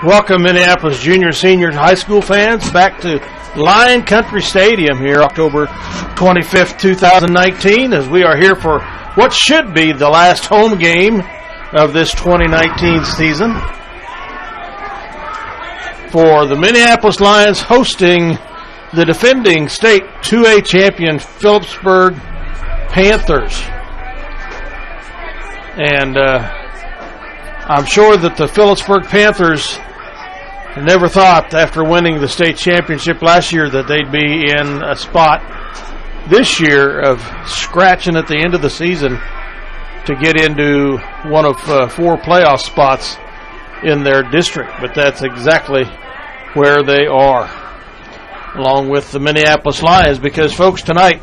Welcome, Minneapolis junior, senior, high school fans, back to Lion Country Stadium here, October 25th, 2019, as we are here for what should be the last home game of this 2019 season for the Minneapolis Lions hosting the defending state 2A champion Phillipsburg Panthers. And I'm sure that the Phillipsburg Panthers never thought after winning the state championship last year that they'd be in a spot this year of scratching at the end of the season to get into one of 4 playoff spots in their district. But that's exactly where they are, along with the Minneapolis Lions, because, folks, tonight,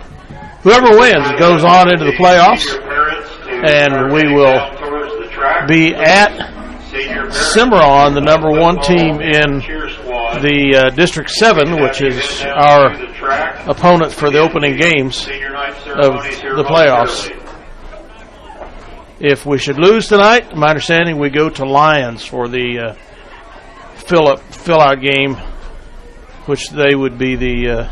whoever wins goes on into the playoffs, and we will be at Cimarron, the number 1 team in the District 7, which is our opponent for the opening games of the playoffs. If we should lose tonight, my understanding, we go to Lions for the fill-out game, which they would be the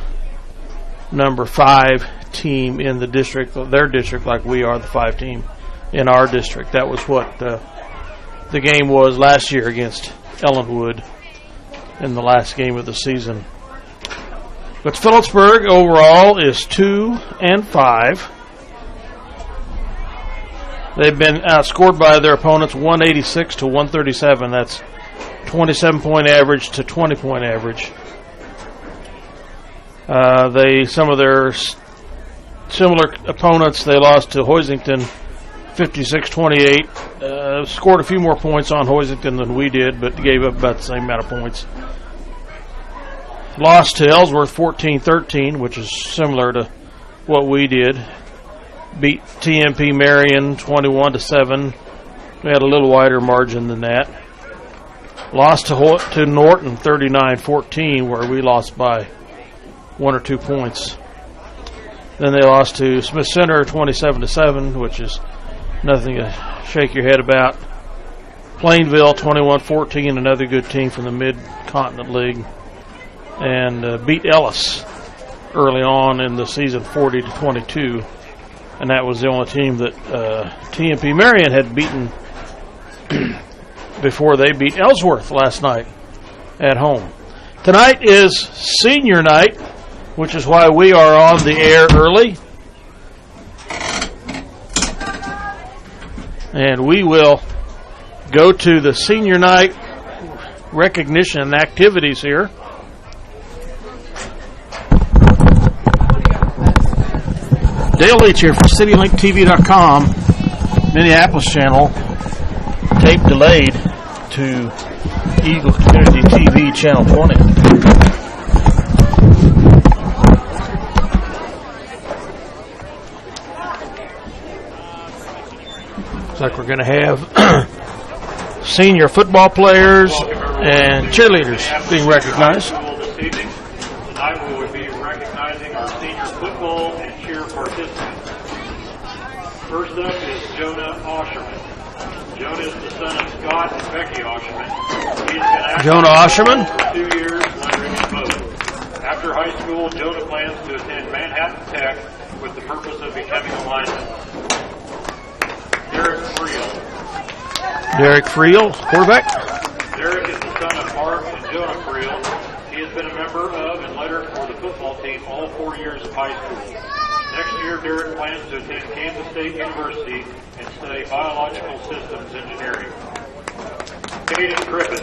number 5 team in the district, their district, like we are the 5 team in our district. That was what the game was last year against Ellenwood in the last game of the season. But Phillipsburg overall is 2-5. They've been outscored by their opponents 186 to 137. That's 27-point average to 20-point average. Some of their similar opponents, they lost to Hoisington 56-28. Scored a few more points on Hoisington than we did, but gave up about the same amount of points. Lost to Ellsworth 14-13, which is similar to what we did. Beat TMP Marion 21-7. We had a little wider margin than that. Lost to Norton 39-14, where we lost by 1 or 2 points. Then they lost to Smith Center 27-7, which is nothing to shake your head about. Plainville 21-14, another good team from the Mid-Continent League, and beat Ellis early on in the season 40-22, and that was the only team that TMP Marion had beaten before they beat Ellsworth last night at home. Tonight is senior night, which is why we are on the air early. And we will go to the senior night recognition and activities here. Dale Leach here for CityLinkTV.com, Minneapolis channel, tape delayed to Eagle Community TV channel 20. Looks like we're going to have senior football players and cheerleaders being recognized. Tonight we will be recognizing our senior football and cheer participants. First up is Jonah Osherman. Jonah is the son of Scott and Becky Osherman. He has been Jonah Osherman for 2 years learning his boat. After high school, Jonah plans to attend Manhattan Tech with the purpose of becoming a lineman. Derek Friel, quarterback. Derek is the son of Mark and Jonah Friel. He has been a member of and lettered for the football team all 4 years of high school. Next year, Derek plans to attend Kansas State University and study biological systems engineering. Caden Griffin.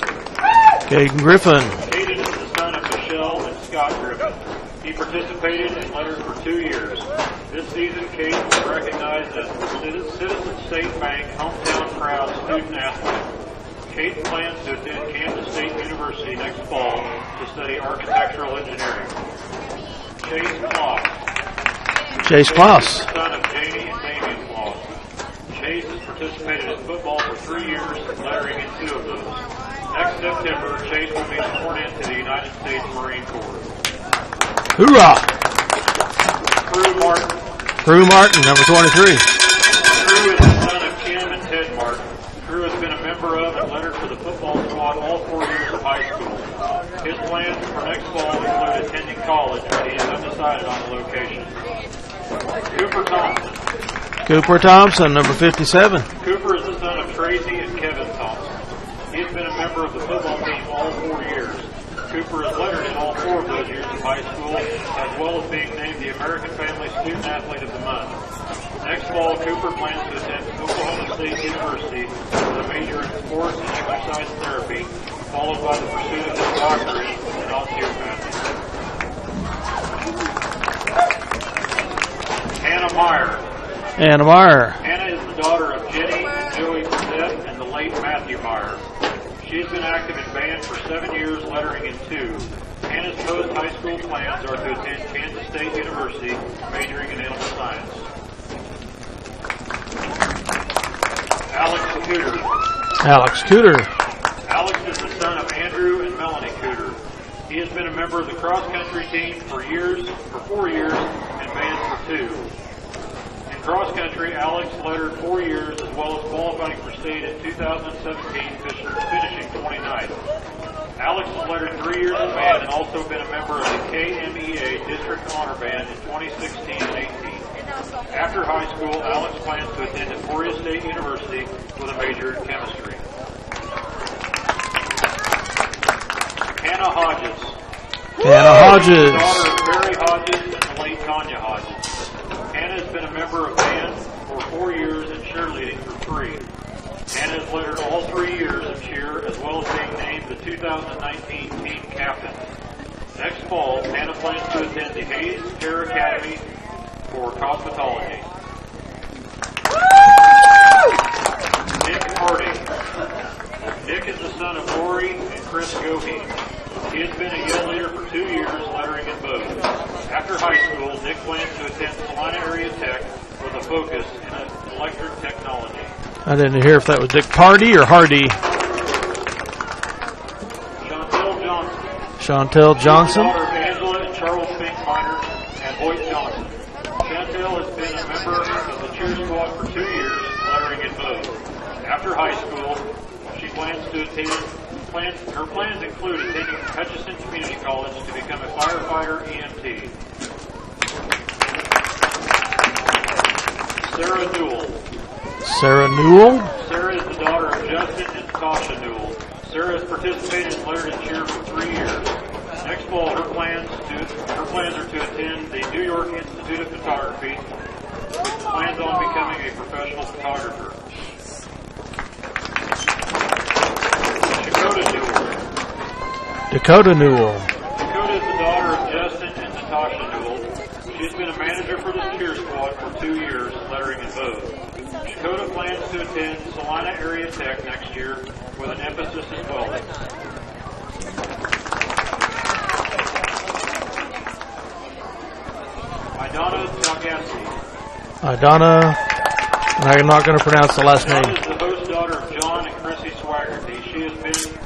Caden is the son of Michelle and Scott Griffin. He participated and lettered for 2 years. This season, Caden was recognized as the Citizen State Bank Hometown Proud Student Athlete. Caden plans to attend Kansas State University next fall to study architectural engineering. Chase Kloss. Son of Jamie and Damian Kloss. Chase has participated in football for 3 years, lettering in 2 of those. Next September, Chase will be sworn into the United States Marine Corps. Hoorah! Crew Martin, number 23. Crew is the son of Kim and Ted Martin. Crew has been a member of and lettered for the football squad all 4 years of high school. His plans for next fall include attending college, but he is undecided on the location. Cooper Thompson. Cooper Thompson, number 57. Cooper is the son of Tracy and Kevin Thompson. He has been a member of the football team all 4 years. Cooper is lettered in all 4 of those years of high school, as well as being named the American Family Student Athlete of the Month. Next fall, Cooper plans to attend Oklahoma State University with a major in sports and exercise therapy, followed by the pursuit of his doctorate in osteopathy. Hannah Meyer. Anna Meyer. Hannah is the daughter of Jenny and Joey Burdett and the late Matthew Meyer. She has been active in band for 7 years, lettering in 2. Hannah's post-high school plans are to attend Kansas State University, majoring in animal science. Alex Cooter. Alex Cooter. Alex is the son of Andrew and Melanie Cooter. He has been a member of the cross-country team for 4 years, and band for 2. In cross-country, Alex lettered 4 years as well as qualifying for state in 2017, finishing 29th. Alex has lettered 3 years in band and also been a member of the KMEA District Honor Band in 2016 and 18. After high school, Alex plans to attend Emporia State University with a major in chemistry. Hannah Hodges. Hannah Hodges. Daughter of Barry Hodges and the late Tanya Hodges. Hannah has been a member of band for 4 years and cheerleading for 3. Hannah has lettered all 3 years of cheer, as well as being named the 2019 team captain. Next fall, Hannah plans to attend the Hayes Care Academy for cosmetology. Nick Harding. Nick is the son of Lori and Chris Goheen. He has been a Yale leader for 2 years, lettering in both. After high school, Nick plans to attend Salina Area Tech with a focus in electric technology. I didn't hear if that was Dick Party or Hardy. Chantel Johnson. Chantel Johnson. Daughter of Angela and Charles Finkminer and Hoyt Johnson. Chantel has been a member of the cheer squad for 2 years, lettering in both. After high school, she plans to attend. Her plans include attending Hutchinson Community College to become a firefighter EMT. Sarah Newell. Sarah Newell. Sarah is the daughter of Justin and Tasha Newell. Sarah has participated and lettered in cheer for 3 years. Next fall, her plans are to attend the New York Institute of Photography, which plans on becoming a professional photographer. Dakota Newell. Dakota Newell. Dakota is the daughter of Justin and Natasha Newell. She's been a manager for the cheer squad for 2 years, lettering in both. Dakota plans to attend Salina Area Tech next year with an emphasis in welding. Idana Talgassi. Idana, I'm not going to pronounce the last name. Idana is the host daughter of John and Chrissy Swaggerty. She has been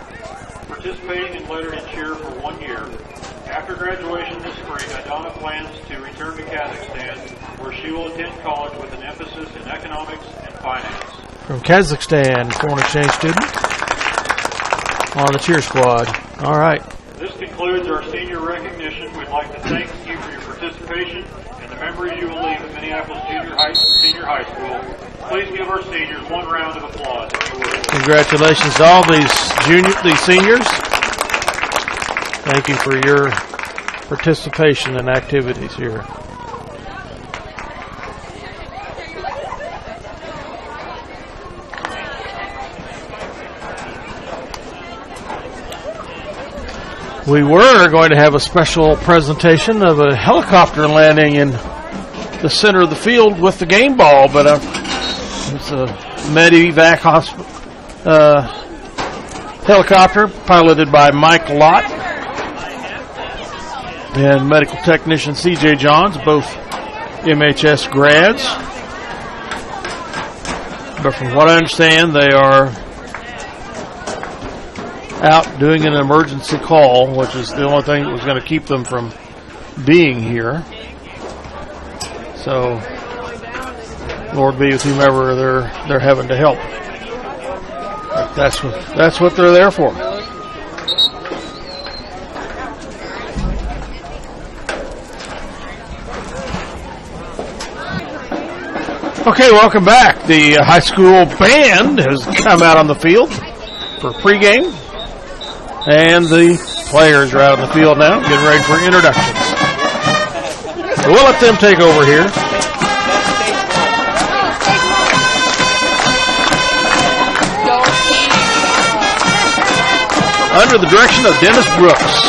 participating in lettered in cheer for 1 year. After graduation this spring, Idana plans to return to Kazakhstan, where she will attend college with an emphasis in economics and finance. From Kazakhstan, foreign exchange student on the cheer squad. All right. This concludes our senior recognition. We'd like to thank you for your participation and the memories you will leave at Minneapolis Senior High School. Please give our seniors one round of applause, if you would. Congratulations to all these seniors. Thank you for your participation and activities here. We were going to have a special presentation of a helicopter landing in the center of the field with the game ball, but it's a Medivac helicopter piloted by Mike Lott and medical technician C.J. Johns, both MHS grads. But from what I understand, they are out doing an emergency call, which is the only thing that was going to keep them from being here. So, Lord be with whomever they're having to help. But that's what they're there for. Okay, welcome back. The high school band has come out on the field for pregame, and the players are out on the field now, getting ready for introductions. So we'll let them take over here. Under the direction of Dennis Brooks.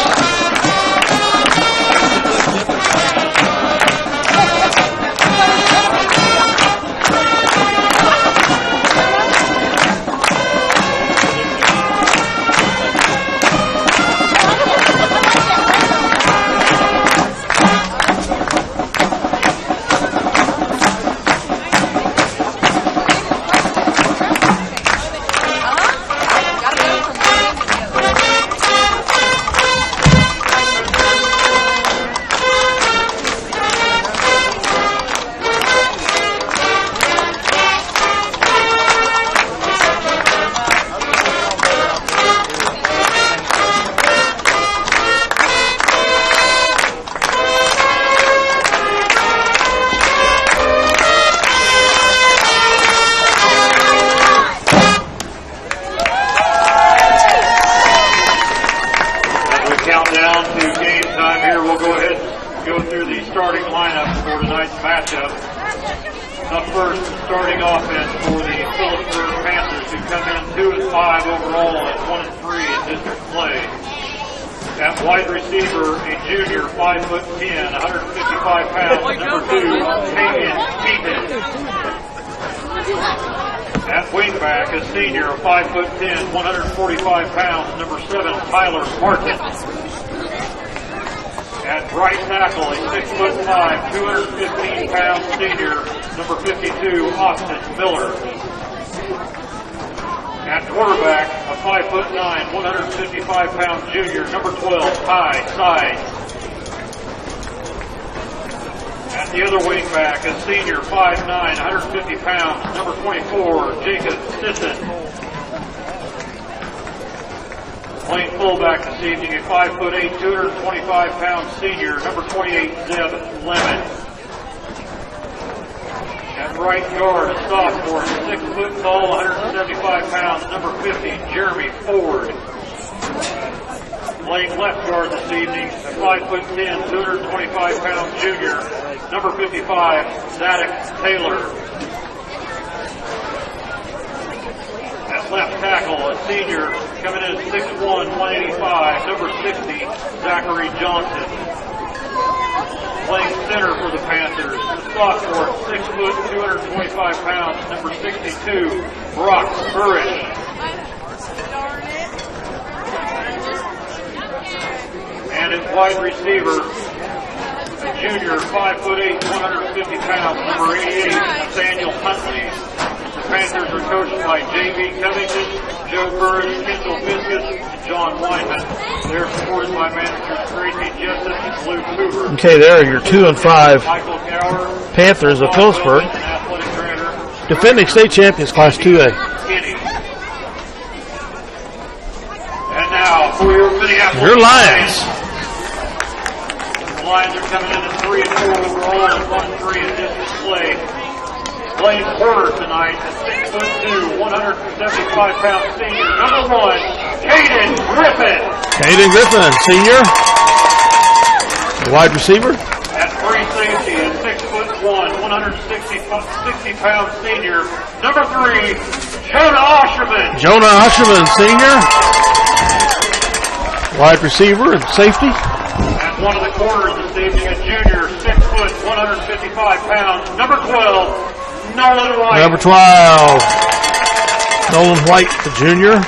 Up first, starting offense for the Phillipsburg Panthers, who come in 2-5 overall and 1-3 in district play. At wide receiver, a junior, 5'10", 155 pounds, number 2, Keaton. At wingback, a senior, 5'10", 145 pounds, number 7, Tyler Martin. At right tackle, a 6'5", 215 pound senior, number 52, Austin Miller. At quarterback, a 5'9", 155 pound junior, number 12, Ty Sides. At the other wingback, a senior, 5'9", 150 pounds, number 24, Jacob Sisson. Playing fullback this evening, a 5'8", 225 pound senior, number 28, Zeb Lemon. At right guard, a sophomore, 6 foot tall, 175 pounds, number 50, Jeremy Ford. Playing left guard this evening, a 5'10", 225 pound junior, number 55, Zadok Taylor. At left tackle, a senior coming in at 6'1", 185, number 60, Zachary Johnson. Playing center for the Panthers, the sophomore, 6 foot, 225 pounds, number 62, Brock Burrish. And at wide receiver, a junior, 5'8", 150 pounds, number 88, Nathaniel Huntley. The Panthers are coached by J.B. Covington, Joe Burris, Kendall Fiskus, and John Wyman. They're supported by managers Tracy Jessup and Lou Cooper. Okay, there are your 2-5 Panthers of Phillipsburg, defending state champions, Class 2A. And now for your Minneapolis. Your Lions. The Lions are coming in at 3-4 overall and 1-3 in district play. Playing quarter tonight, a 6'2", 175 pound senior, number 1, Caden Griffin. Caden Griffin, senior. The wide receiver. At free safety, a 6'1", 160 pound senior, number 3, Jonah Osherman. Jonah Osherman, senior. Wide receiver and safety. At one of the corners this evening, a junior, 6', 155 pounds, number 12, Nolan White. Number 12, Nolan White, the junior.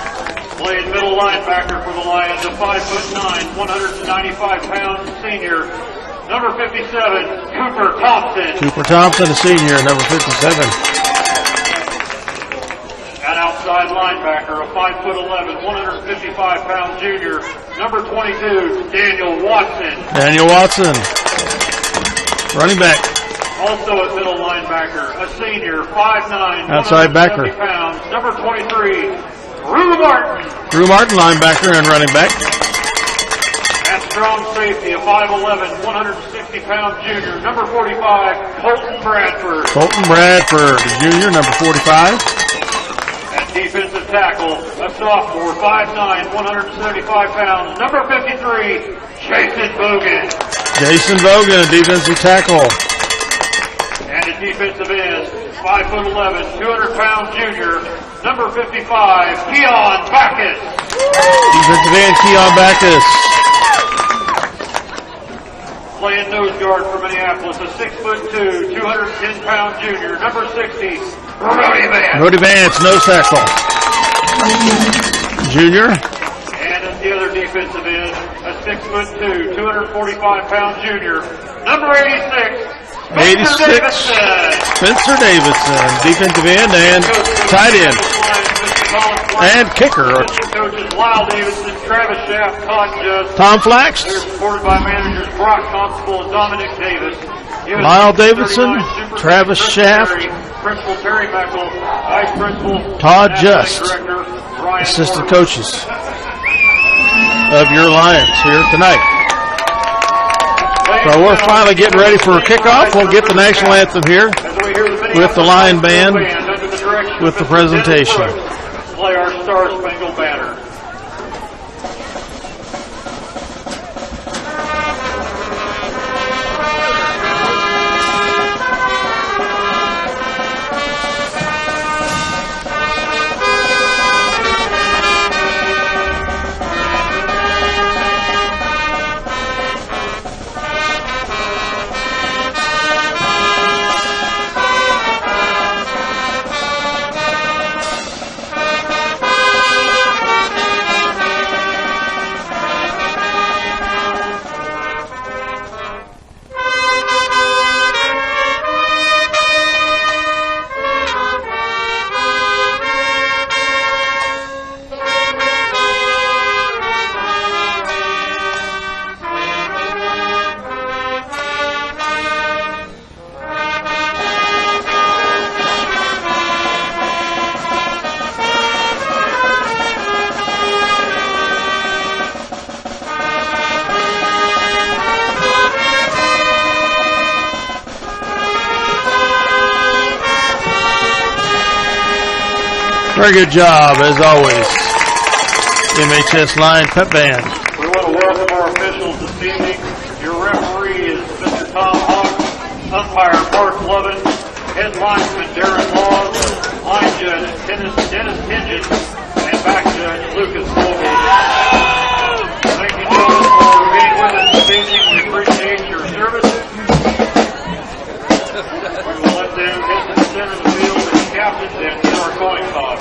Playing middle linebacker for the Lions, a 5'9", 195 pound senior, number 57, Cooper Thompson. Cooper Thompson, a senior, number 57. An outside linebacker, a 5'11", 155 pound junior, number 22, Daniel Watson. Daniel Watson, running back. Also a middle linebacker, a senior, 5'9", outside backer, pounds, number 23, Drew Martin. Drew Martin, linebacker and running back. At strong safety, a 5'11", 160-pound junior, number 45, Colton Bradford. Colton Bradford, junior, number 45. And defensive tackle, a sophomore, 5'9", 175 pounds, number 53, Jason Bogan. Jason Bogan, defensive tackle. And a defensive end, 5'11", 200-pound junior, number 55, Keon Backus. Defensive end, Keon Backus. Playing nose guard for Minneapolis, a 6'2", 210-pound junior, number 60, Brody Vance. Brody Vance, nose tackle. Junior. And at the other defensive end, a 6'2", 245-pound junior, number 86, Spencer Davidson, defensive end and tight end. And kicker. Coaches Lyle Davidson, Travis Schaff, Todd Judd. Tom Flax. They're supported by managers Brock Constable and Dominic Davis. Lyle Davidson, Travis Schaff, Principal Terry Meckel, Vice Principal Todd Just, Director Ryan assistant Morgan. coaches of your Lions here tonight. So we're finally getting ready for a kickoff. We'll get the national anthem here with the Lion Band with the presentation. Play our Star Spangled Banner. Very good job, as always. MHS Lion Pep Band. We want to welcome our officials this evening. Your referee is Mr. Tom Hawk, umpire Mark Lovin, head linesman Darren Laws, line judge Dennis Hinges, and back judge Lucas Vogel. Thank you, gentlemen, for being with us this evening. We appreciate your service. We will let them get to the center of the field as captains and get our coin toss.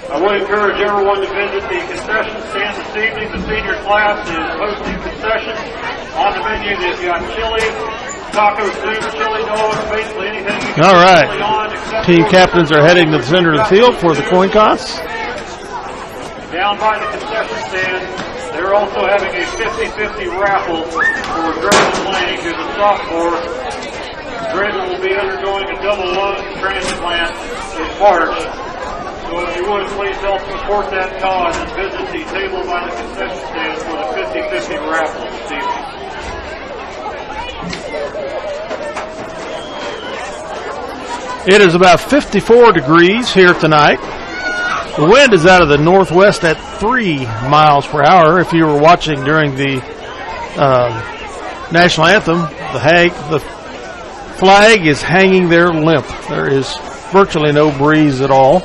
I would encourage everyone to visit the concession stand this evening. The senior class is hosting concessions. On the menu, they've got chili, taco soup, chili dogs, basically anything you can All right. chili on. Team captains are heading to the center of the field for the coin toss. Down by the concession stand, they're also having a 50-50 raffle for Dresden Lang, who's a sophomore. Dresden will be undergoing a double lung transplant in March. So if you would, please help support that cause and visit the table by the concession stand for the 50-50 raffle this evening. It is about 54 degrees here tonight. The wind is out of the northwest at 3 miles per hour. If you were watching during the national anthem, the flag is hanging there limp. There is virtually no breeze at all.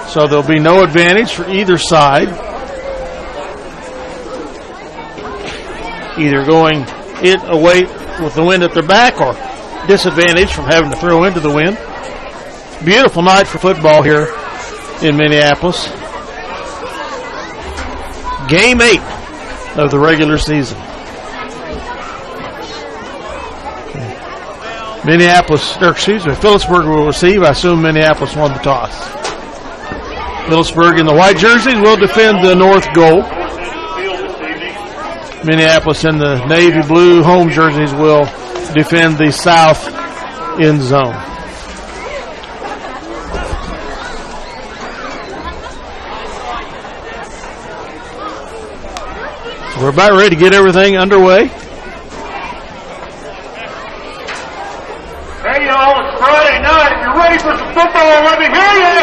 So there'll be no advantage for either side. Either going away with the wind at their back or disadvantage from having to throw into the wind. Beautiful night for football here in Minneapolis. Game 8 of the regular season. Phillipsburg will receive. I assume Minneapolis won the toss. Phillipsburg in the white jerseys will defend the north goal. Minneapolis in the navy blue home jerseys will defend the south end zone. We're about ready to get everything underway. Hey, y'all, it's Friday night. If you're ready for some football, let me hear you.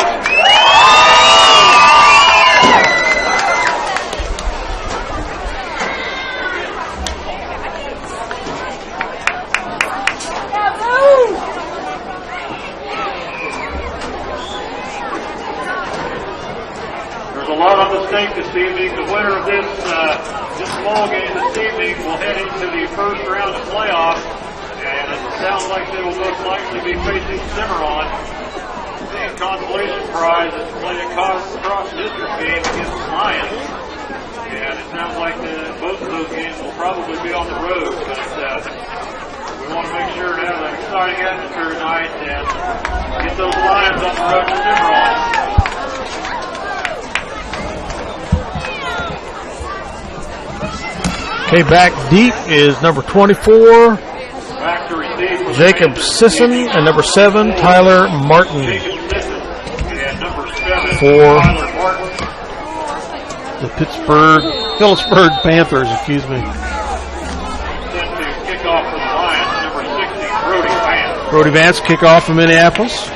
There's a lot on the stake this evening. The winner of this ball game this evening will head into the first round of playoffs. And it sounds like they will most likely be facing Cimarron. The consolation prize is to play a cross-district game against the Lions. And it sounds like both of those games will probably be on the road. But we want to make sure to have an exciting atmosphere tonight and get those Lions on the road to Cimarron. Okay, back deep is number 24, Jacob Sisson, and number 7, Tyler Martin. For the Phillipsburg Panthers, excuse me. Brody Vance, kickoff from Minneapolis.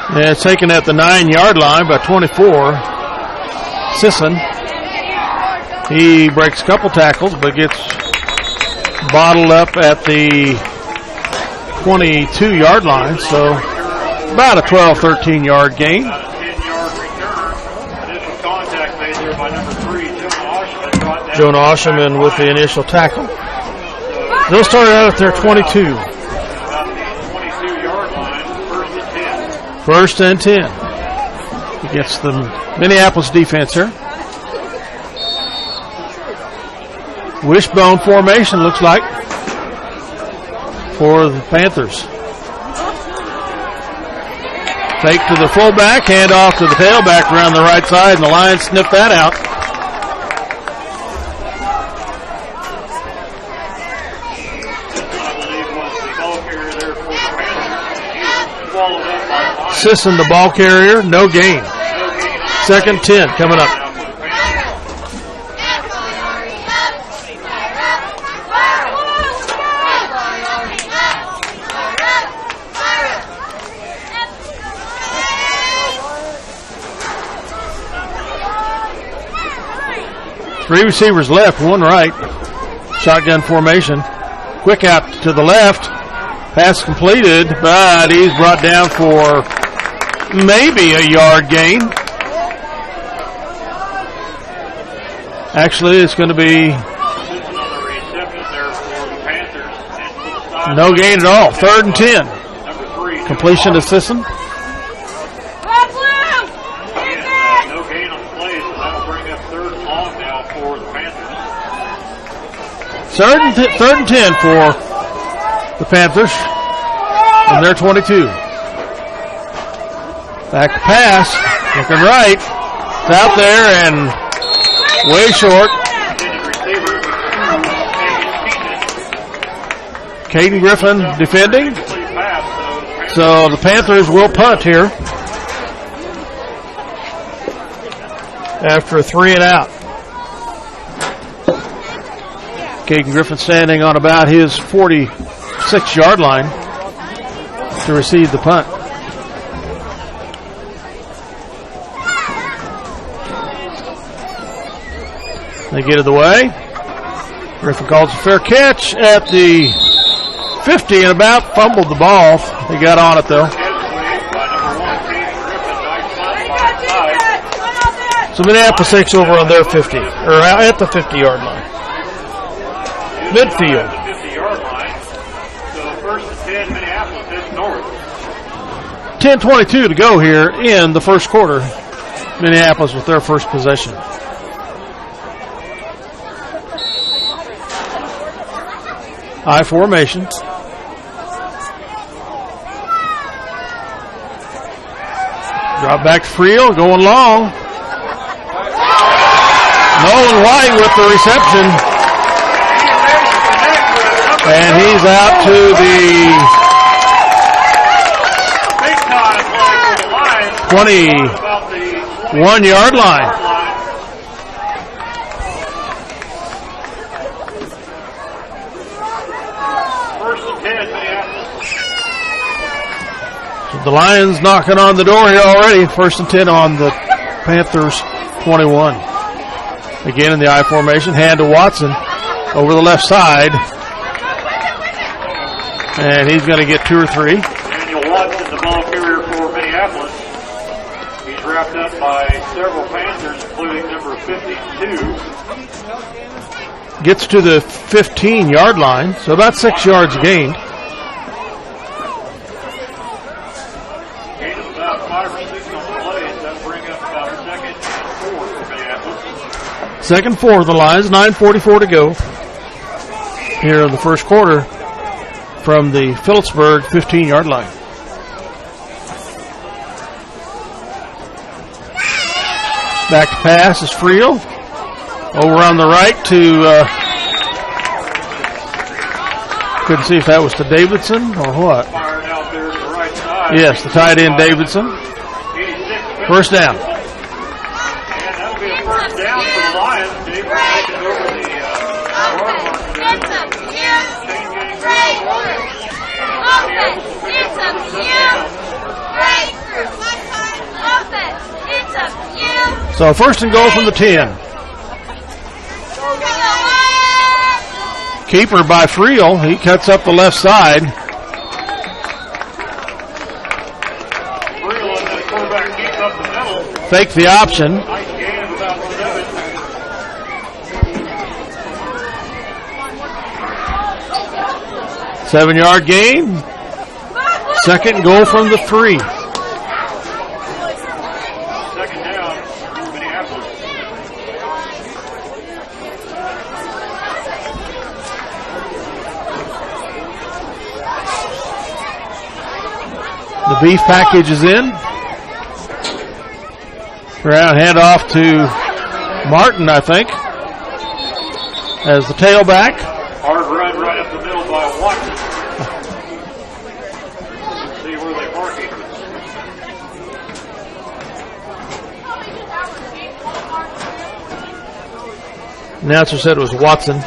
And it's taken at the 9-yard line by 24. Sisson. He breaks a couple tackles, but gets bottled up at the 22-yard line. So about a 12, 13-yard gain. Jonah Osherman with the initial tackle. They'll start out at their 22. First and 10 against the Minneapolis defense here. Wishbone formation looks like for the Panthers. Fake to the fullback, hand off to the tailback around the right side, and the Lions sniff that out. Sisson, the ball carrier, no gain. Second 10 coming up. Three receivers left, one right. Shotgun formation. Quick out to the left. Pass completed, but he's brought down for maybe a yard gain. Actually, it's going to be no gain at all. Third and 10. Completion to Sisson. No gain on the play, so that'll bring up third and long now for the Panthers. Third and 10 for the Panthers. And they're 22. Back to pass. Looking right. It's out there and way short. Caden Griffin defending. So the Panthers will punt here after a 3 and out. Caden Griffin standing on about his 46-yard line to receive the punt. They get it away. Griffin calls a fair catch at the 50 and about fumbled the ball. He got on it though. So Minneapolis takes over on their 50, or at the 50-yard line. Midfield. 50-yard line. So first and 10, Minneapolis heads north. 10:22 to go here in the first quarter. Minneapolis with their first possession. I formation. Drop back to Friel, going long. Nolan White with the reception. And he's out to the 21-yard line. First and 10, Minneapolis. So the Lions knocking on the door here already. First and 10 on the Panthers 21. Again in the I formation. Hand to Watson over the left side. And he's going to get 2 or 3. Daniel Watson, the ball carrier for Minneapolis. He's wrapped up by several Panthers, including number 52. Gets to the 15-yard line, so about 6 yards gained. Gain of about 5 or 6 on the plays. That bring up about 2nd and 4 for Minneapolis. 2nd and 4 the Lions, 9:44 to go here in the first quarter from the Phillipsburg 15-yard line. Back to pass is Friel. Over on the right to, couldn't see if that was to Davidson or what. Fired out there to the right side. Yes, the tight end Davidson. 86. First down. And that'll be a first down for the Lions. Dave taking over the So first and goal from the 10. Keeper by Friel. He cuts up the left side. Friel and the quarterback keeps up the middle. Fake the option. Nice gain of about 7. 7-yard gain. Second goal from the 3. Second down, Minneapolis. The beef package is in. Around handoff to Martin, I think, as the tailback. Hard run right up the middle by Watson. Let's see where they mark it. Announcer said it was Watson.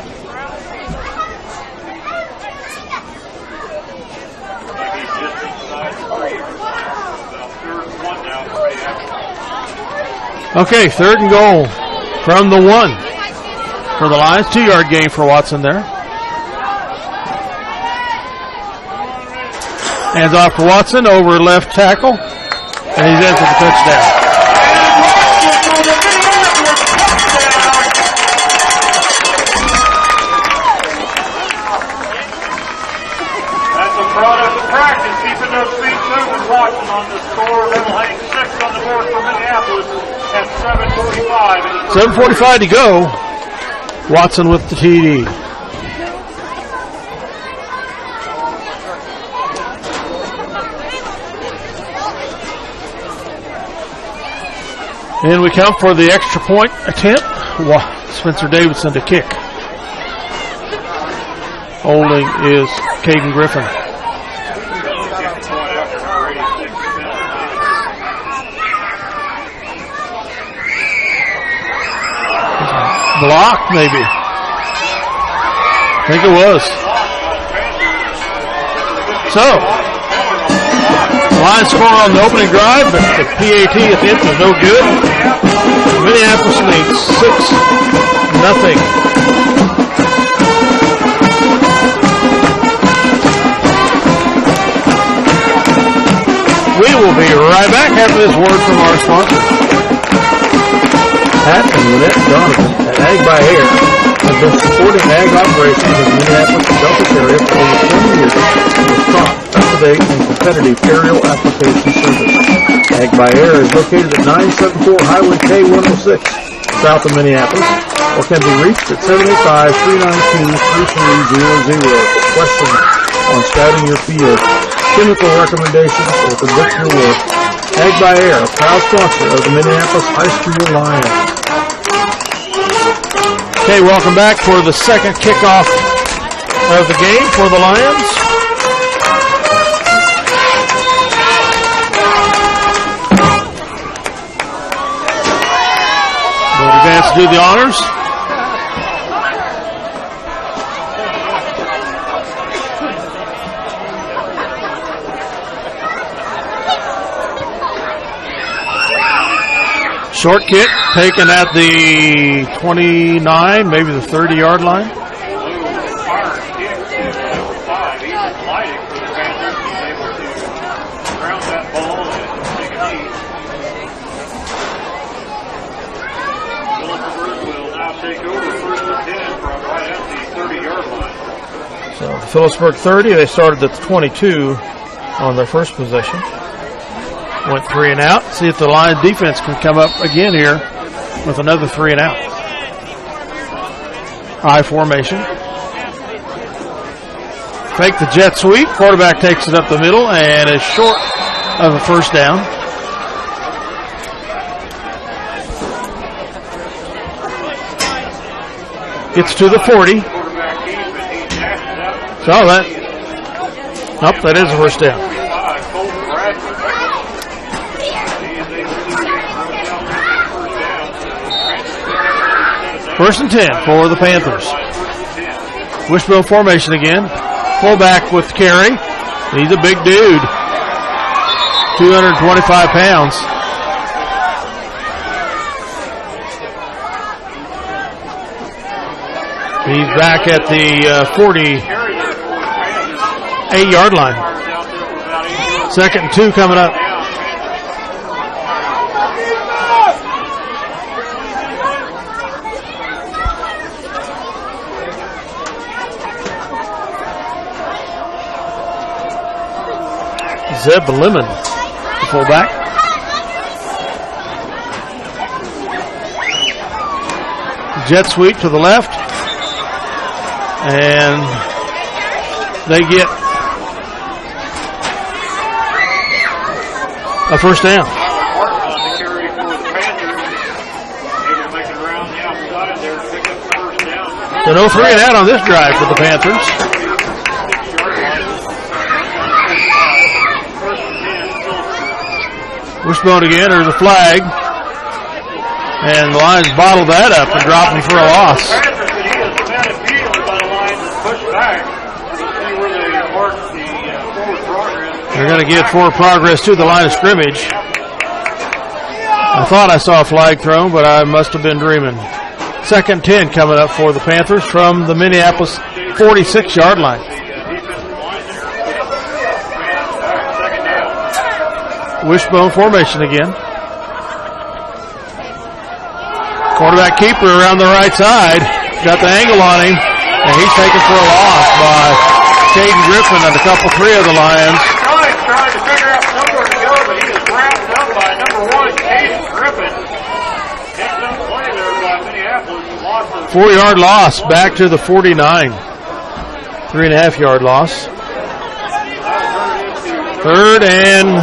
Okay, 3rd and goal from the 1 for the Lions. 2-yard gain for Watson there. Hands off to Watson over left tackle, and he's in for the touchdown. That's a product of practice, keeping those feet moving. Watson on the score. That'll hang 6 on the board for Minneapolis at 7:45. 7:45 to go. Watson with the TD. And we come for the extra point attempt. Spencer Davidson to kick. Holding is Caden Griffin. Block, maybe. I think it was. So, the Lions score on the opening drive, but the PAT at the end was no good. Minneapolis leads 6-0. We will be right back after this word from our sponsor. Pat and Lynette Donovan at Ag by Air have been supporting ag operations in the Minneapolis and Delta area for over 20 years with prompt, up-to-date, and competitive aerial application service. Ag by Air is located at 974 Highway K106, south of Minneapolis, or can be reached at 785-319-3300 for questions on scouting your field, chemical recommendations, or conventional work. Ag by Air, a proud sponsor of the Minneapolis High School Lions. Okay, welcome back for the second kickoff of the game for the Lions. They'll advance to do the honors. Short kick taken at the 29, maybe the 30-yard line. So the Phillipsburg 30, they started at the 22 on their first possession. Went 3 and out. See if the Lions defense can come up again here with another 3 and out. I formation. Fake the jet sweep. Quarterback takes it up the middle and is short of a first down. Gets to the 40. So that, nope, that is a first down. First and 10 for the Panthers. Wishbone formation again. Fullback with carry. He's a big dude. 225 pounds. He's back at the 48-yard line. Second and 2 coming up. Zeb Lemon, the fullback. Jet sweep to the left. And they get a first down. So no 3 and out on this drive for the Panthers. Wishbone again, there's a flag. And the Lions bottle that up and drop him for a loss. They're going to get forward progress to the line of scrimmage. I thought I saw a flag thrown, but I must have been dreaming. Second 10 coming up for the Panthers from the Minneapolis 46-yard line. Wishbone formation again. Quarterback keeper around the right side. Got the angle on him, and he's taken for a loss by Caden Griffin and a couple, 3 of the Lions. Trying to figure out somewhere to go, but he was wrapped up by number 1, Caden Griffin. Excellent play there by Minneapolis. 4-yard loss back to the 49. 3.5-yard loss. Third and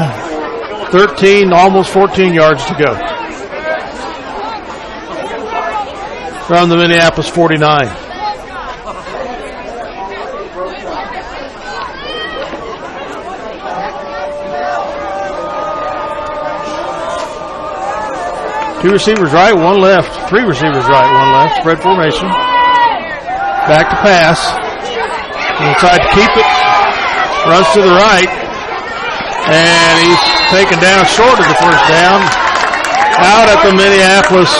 13, almost 14 yards to go. From the Minneapolis 49. Two receivers right, 1 left. 3 receivers right, 1 left. Spread formation. Back to pass. Inside to keep it. Runs to the right. And he's taken down short of the first down. Out at the Minneapolis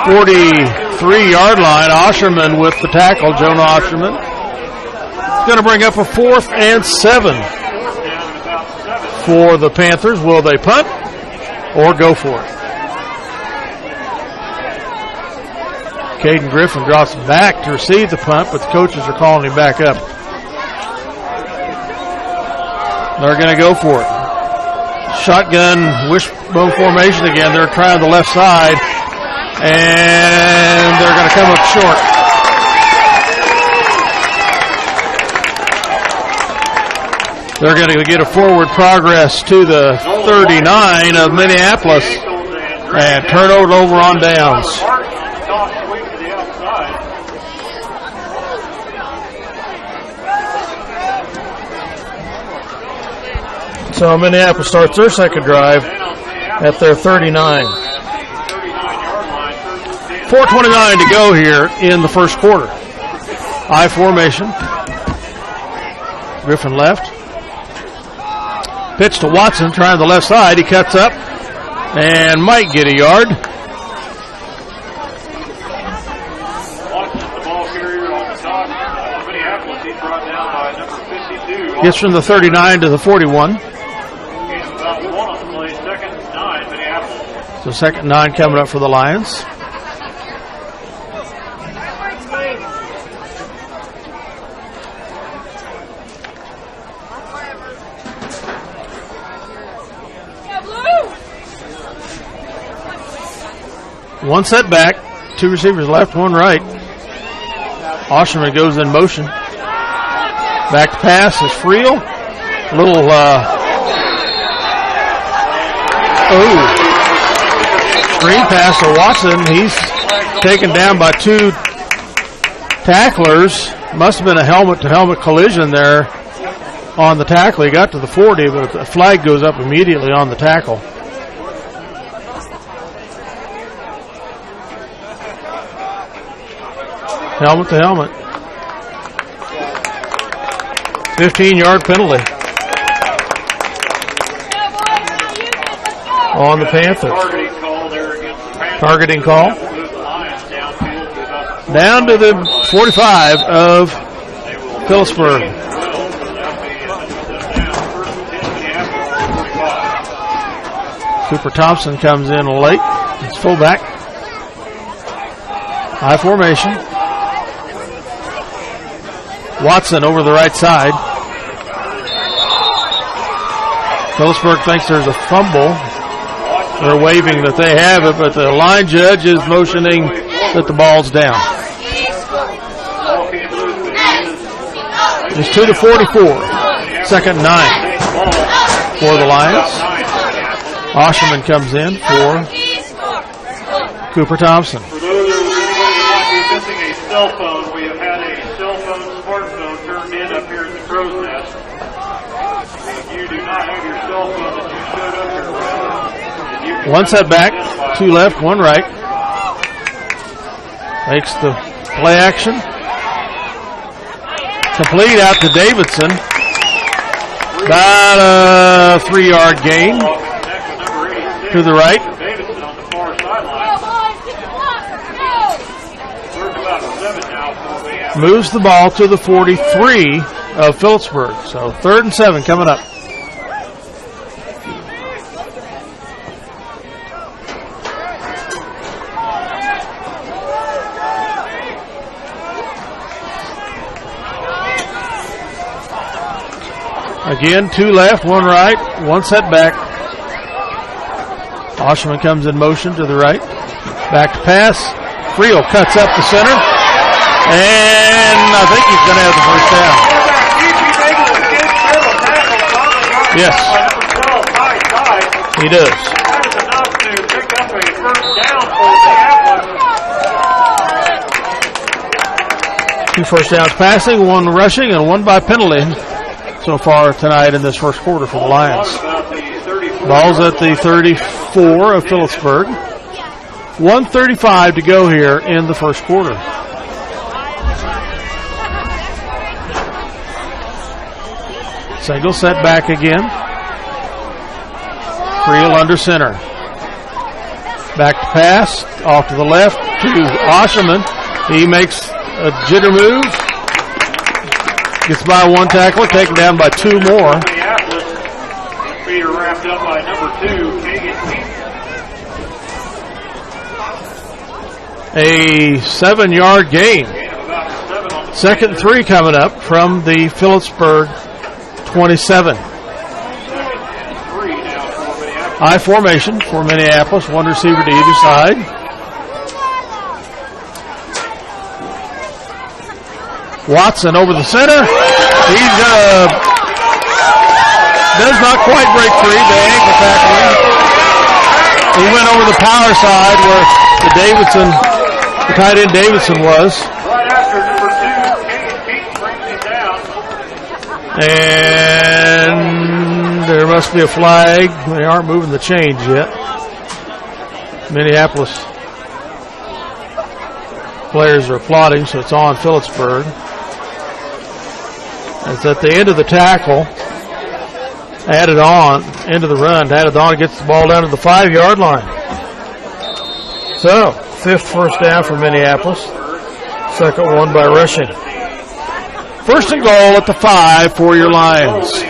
43-yard line. Osherman with the tackle, Jonah Osherman. It's going to bring up a 4th and 7 for the Panthers. Will they punt or go for it? Caden Griffin drops back to receive the punt, but the coaches are calling him back up. They're going to go for it. Shotgun wishbone formation again. They're trying the left side, and they're going to come up short. They're going to get a forward progress to the 39 of Minneapolis and turn it over on downs. So Minneapolis starts their second drive at their 39. 4:29 to go here in the first quarter. I formation. Griffin left. Pitch to Watson, trying the left side. He cuts up and might get a yard. Watson's the ball carrier on the top. Minneapolis, he's brought down by number 52. Gets from the 39 to the 41. Gains about 1 on the play. Second and 9, Minneapolis. So second and 9 coming up for the Lions. One setback, 2 receivers left, 1 right. Osherman goes in motion. Back to pass is Friel. Little, screen pass to Watson. He's taken down by 2 tacklers. Must have been a helmet-to-helmet collision there on the tackle. He got to the 40, but the flag goes up immediately on the tackle. Helmet to helmet. 15-yard penalty on the Panthers. Targeting call. Down to the 45 of Phillipsburg. Cooper Thompson comes in late. It's fullback. High formation. Watson over the right side. Phillipsburg thinks there's a fumble. They're waving that they have it, but the line judge is motioning that the ball's down. It's 2 to 44. Second and 9 for the Lions. Osherman comes in for Cooper Thompson. For those who might be missing a cell phone, we have had a cell phone smartphone turned in up here at the Crow's Nest. If you do not have your cell phone that you showed up here with, one setback, 2 left, 1 right. Makes the play action. Complete out to Davidson. About a 3-yard gain to the right. Davidson on the far sideline. Moves the ball to the 43 of Phillipsburg. So 3rd and 7 coming up. Again, 2 left, 1 right, 1 setback. Osherman comes in motion to the right. Back to pass. Friel cuts up the center. And I think he's going to have the first down. Yes. He does. That was enough to pick up a first down for Minneapolis. 2 first downs passing, 1 rushing, and 1 by penalty so far tonight in this first quarter for the Lions. Ball's at the 34 of Phillipsburg. 1:35 to go here in the first quarter. Single set back again. Friel under center. Back to pass. Off to the left to Osherman. He makes a jitter move. Gets by 1 tackler, taken down by 2 more. Feet are wrapped up by number 2, Kagan. A 7-yard gain. 2nd and 3 coming up from the Phillipsburg 27. I formation for Minneapolis, 1 receiver to either side. Watson over the center. He's does not quite break free. The ankle tackling. He went over the power side where the tight end Davidson was. Right after number 2, Kagan Pete brings him down. And There must be a flag. They aren't moving the chains yet. Minneapolis players are applauding, so it's on Phillipsburg. It's at the end of the tackle. Added on, into the run. Added on, gets the ball down to the 5-yard line. So, 5th first down for Minneapolis. Second one by rushing. First and goal at the 5 for your Lions.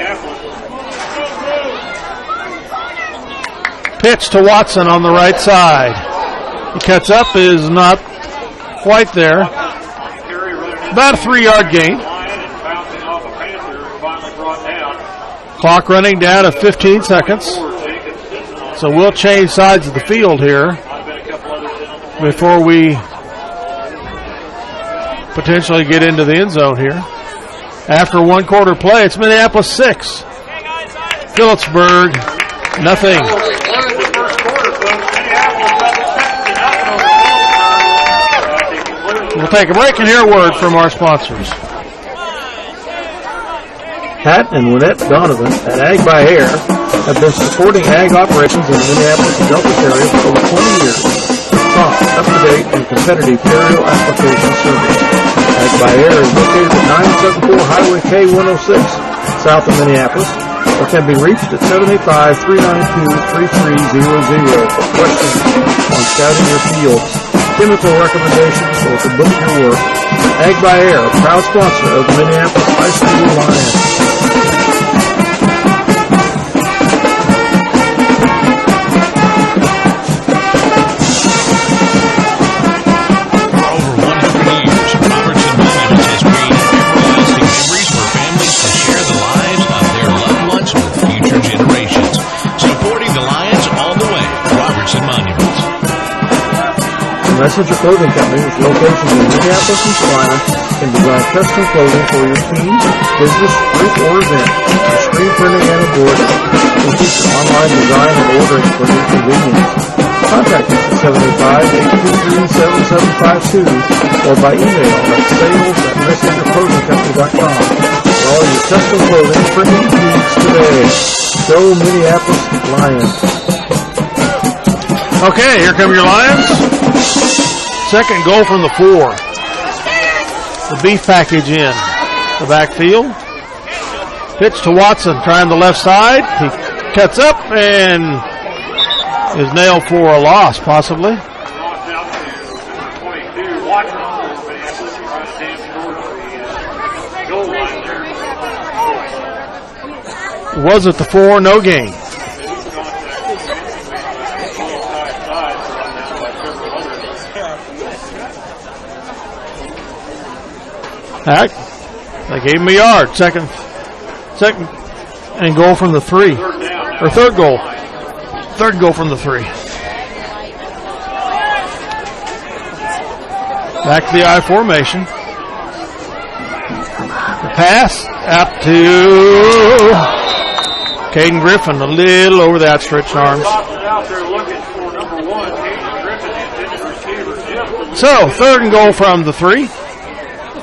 Pitch to Watson on the right side. He cuts up, is not quite there. About a 3-yard gain. Clock running down at 15 seconds. So we'll change sides of the field here before we potentially get into the end zone here. After 1 quarter play, it's Minneapolis 6. Phillipsburg, nothing. We'll take a break and hear a word from our sponsors. Pat and Lynette Donovan at Ag by Air have been supporting ag operations in the Minneapolis and Delta area for over 20 years. Prompt, up-to-date, and competitive aerial application service. Ag by Air is located at 974 Highway K106, south of Minneapolis, or can be reached at 785-392-3300 for questions on scouting your fields, chemical recommendations, or to book your work. Ag by Air, proud sponsor of the Minneapolis High School Lions. Messenger Clothing Company, with locations in Minneapolis and Salina, can design custom clothing for your team, business, group, or event. For screen printing and embroidery. We feature online design and ordering for your convenience. Contact us at 785-823-7752 or by email at sales@messengerclothingcompany.com for all your custom clothing printing needs today. Go Minneapolis Lions. Okay, here come your Lions. Second goal from the 4. The beef package in the backfield. Pitch to Watson, trying the left side. He cuts up and is nailed for a loss, possibly. Was it the 4? No gain. They gave him a yard. Second and goal from the 3. Or third goal. Third goal from the 3. Back to the I formation. The pass out to Caden Griffin, a little over the outstretched arms. So, third and goal from the 3.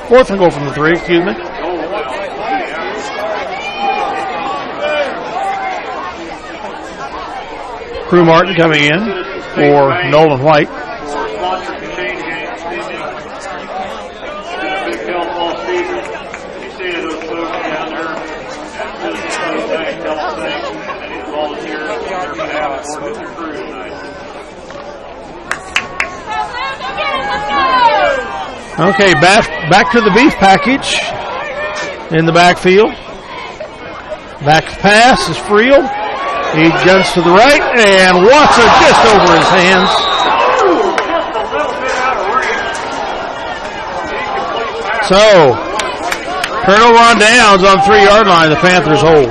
Fourth and goal from the 3, excuse me. Crew Martin coming in for Nolan White. Okay, back to the beef package in the backfield. Back pass is Friel. He guns to the right, and Watson just over his hands. So, turnover on downs on 3-yard line. The Panthers hold.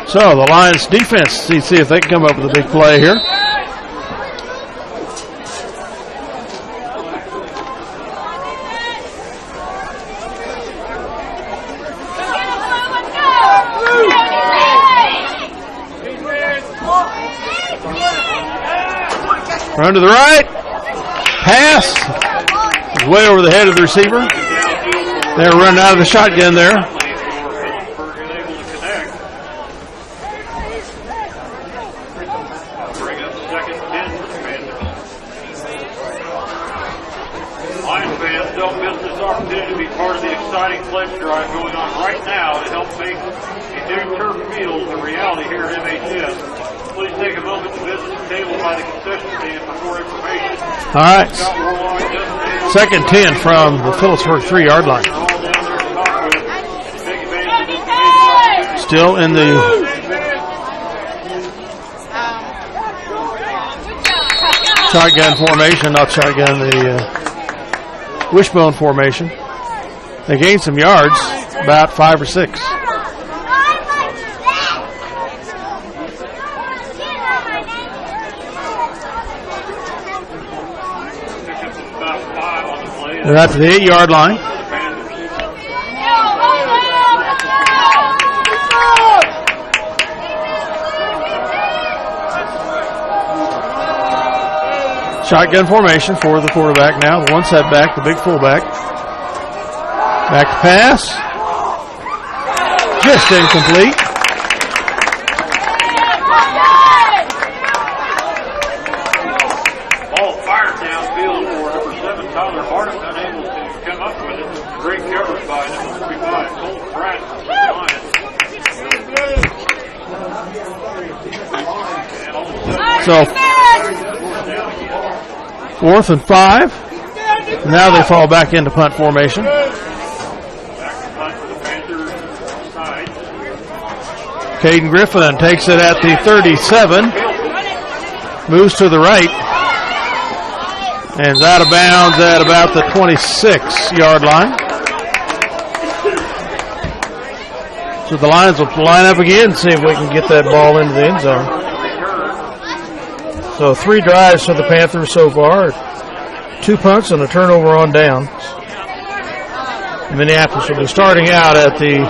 So the Lions defense, see if they can come up with a big play here. Run to the right. Pass. Is way over the head of the receiver. They're running out of the shotgun there. Lions fans, don't miss this opportunity to be part of the exciting pledge drive going on right now to help make a new turf field a reality here at MHS. Please take a moment to visit the table by the concession stand for more information. All right. 2nd 10 from the Phillipsburg 3-yard line. Still in the shotgun formation, not shotgun, the wishbone formation. They gained some yards, about 5 or 6. They're out to the 8-yard line. Shotgun formation for the quarterback now. The one setback, the big fullback. Back to pass. Just incomplete. Ball fired downfield for number 7, Tyler Martin, unable to come up with it. Great coverage by number 35, Cole Pratt from the Lions. So 4th and 5. Now they fall back into punt formation. Caden Griffin takes it at the 37. Moves to the right. And is out of bounds at about the 26-yard line. So the Lions will line up again and see if we can get that ball into the end zone. So 3 drives for the Panthers so far. 2 punts and a turnover on downs. Minneapolis will be starting out at the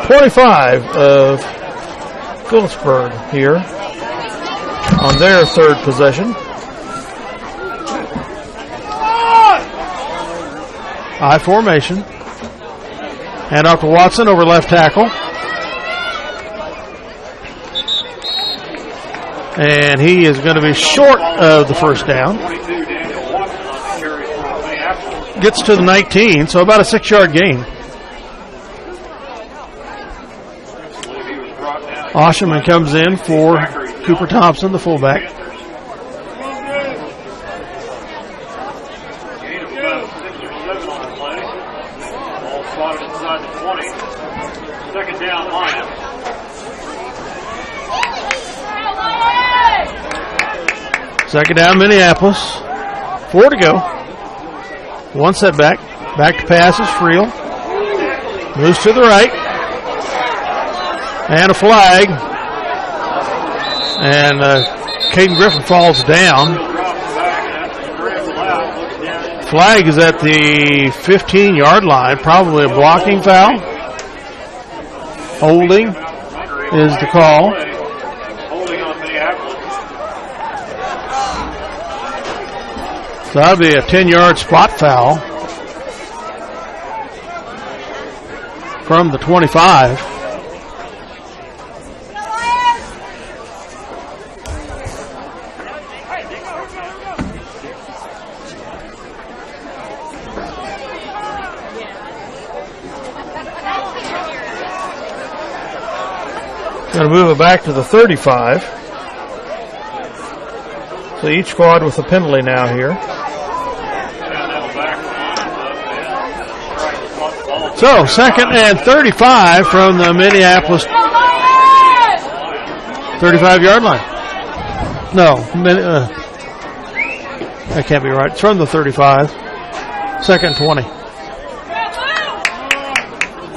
25 of Phillipsburg here on their 3rd possession. I formation. Hand off to Watson over left tackle. And he is going to be short of the first down. Gets to the 19, so about a 6-yard gain. Osherman comes in for Cooper Thompson, the fullback. Gain of about 6 or 7 on the play. Ball spotted inside the 20. 2nd down, Lions. Second down, Minneapolis. 4 to go. 1 setback. Back to pass is Friel. Moves to the right. And a flag. And Caden Griffin falls down. Flag is at the 15-yard line. Probably a blocking foul. Holding is the call. So that'll be a 10-yard spot foul from the 25. Going to move it back to the 35. So each squad with a penalty now here. So 2nd and 35 from the Minneapolis 35-yard line. No, that can't be right. It's from the 35. 2nd 20.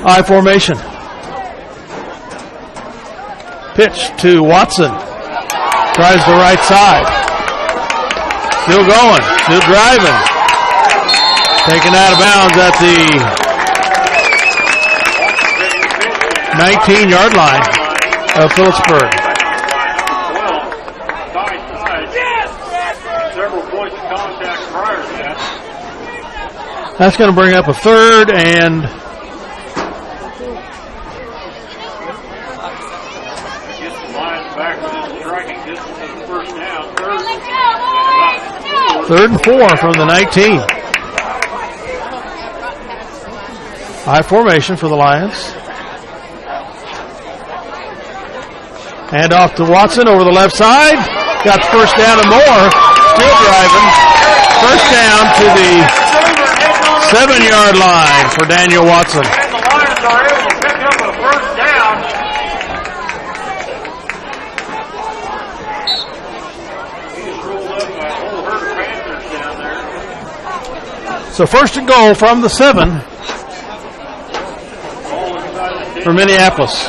I formation. Pitch to Watson. Tries the right side. Still going. Still driving. Taken out of bounds at the 19-yard line of Phillipsburg. That's going to bring up a third and third and 4 from the 19. High formation for the Lions. Hand off to Watson over the left side. Got the first down and more. Still driving. First down to the 7-yard line for Daniel Watson. And the Lions are able to pick up a first down. He just rolled up a whole herd of Panthers down there. So first and goal from the 7 for Minneapolis.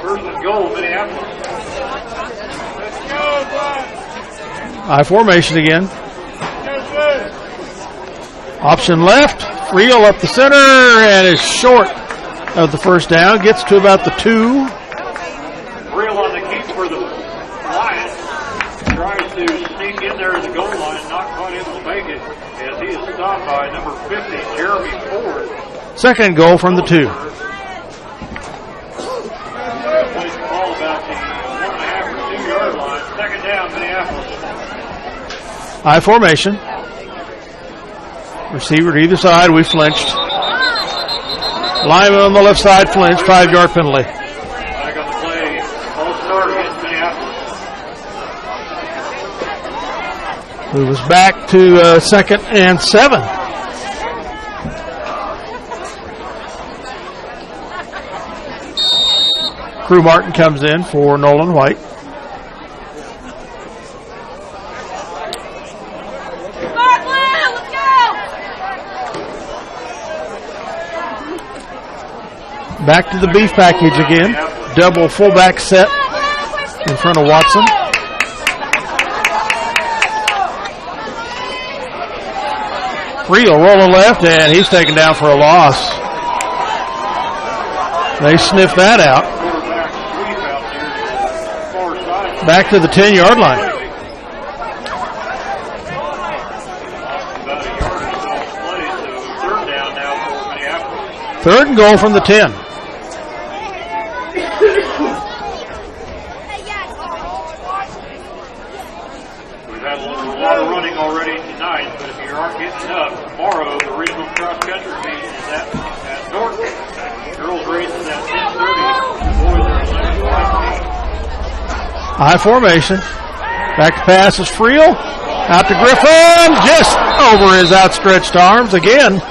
First and goal, Minneapolis. High formation again. Option left. Friel up the center and is short of the first down. Gets to about the 2. Friel on the keep for the Lions. Tries to sneak in there at the goal line. Not quite able to make it as he is stopped by number 50, Jeremy Ford. Second goal from the 2. Plays the ball about the 1.5 or 2-yard line. Second down, Minneapolis. High formation. Receiver to either side. We flinched. Lineman on the left side flinched. 5-yard penalty. Back on the play. False start against Minneapolis. It was back to second and 7. Crew Martin comes in for Nolan White. Back to the beef package again. Double fullback set in front of Watson. Friel rolling left, and he's taken down for a loss. They sniff that out. Back to the 10-yard line. Third and goal from the 10. We've had a lot of running already tonight, but if you aren't getting up, tomorrow the regional cross-country meet is at Norton. Girls race is at 10:30. Boys are 11:15. High formation. Back to pass is Friel. Out to Griffin. Just over his outstretched arms again.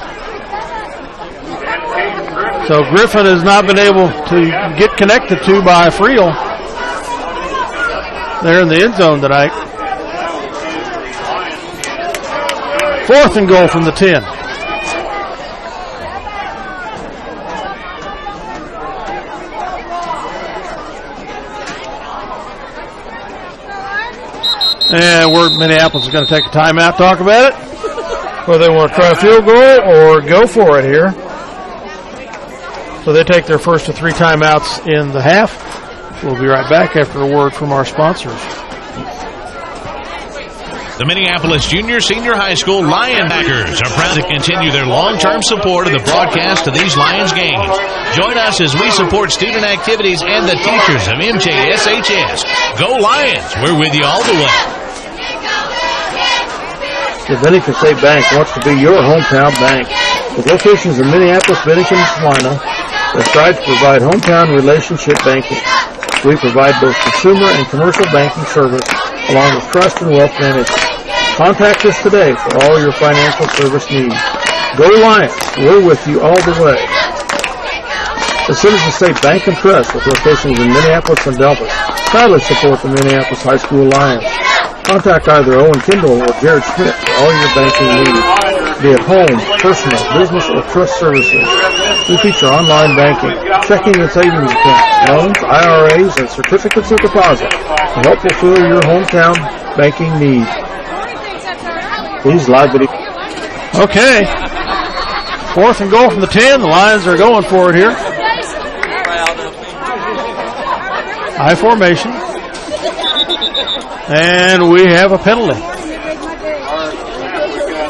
So Griffin has not been able to get connected to by Friel. They're in the end zone tonight. Fourth and goal from the 10. And Minneapolis is going to take a timeout, talk about it. Whether they want to try a field goal or go for it here. So they take their first of 3 timeouts in the half. We'll be right back after a word from our sponsors. The Minneapolis Junior Senior High School Lionbackers are proud to continue their long-term support of the broadcast of these Lions games. Join us as we support student activities and the teachers of MJSHS. Go Lions! We're with you all the way. The Bennington State Bank wants to be your hometown bank. With locations in Minneapolis, Bennington, and Salina, they strive to provide hometown relationship banking. We provide both consumer and commercial banking service, along with trust and wealth management. Contact us today for all your financial service needs. Go Lions! We're with you all the way. The Citizen State Bank and Trust, with locations in Minneapolis and Delphos, proudly support the Minneapolis High School Lions. Contact either Owen Kindle or Jared Schmidt for all your banking needs, be it home, personal, business, or trust services. We feature online banking, checking and savings accounts, loans, IRAs, and certificates of deposit to help fulfill your hometown banking needs. Please live video. Okay. Fourth and goal from the 10. The Lions are going for it here. High formation. And we have a penalty. We've got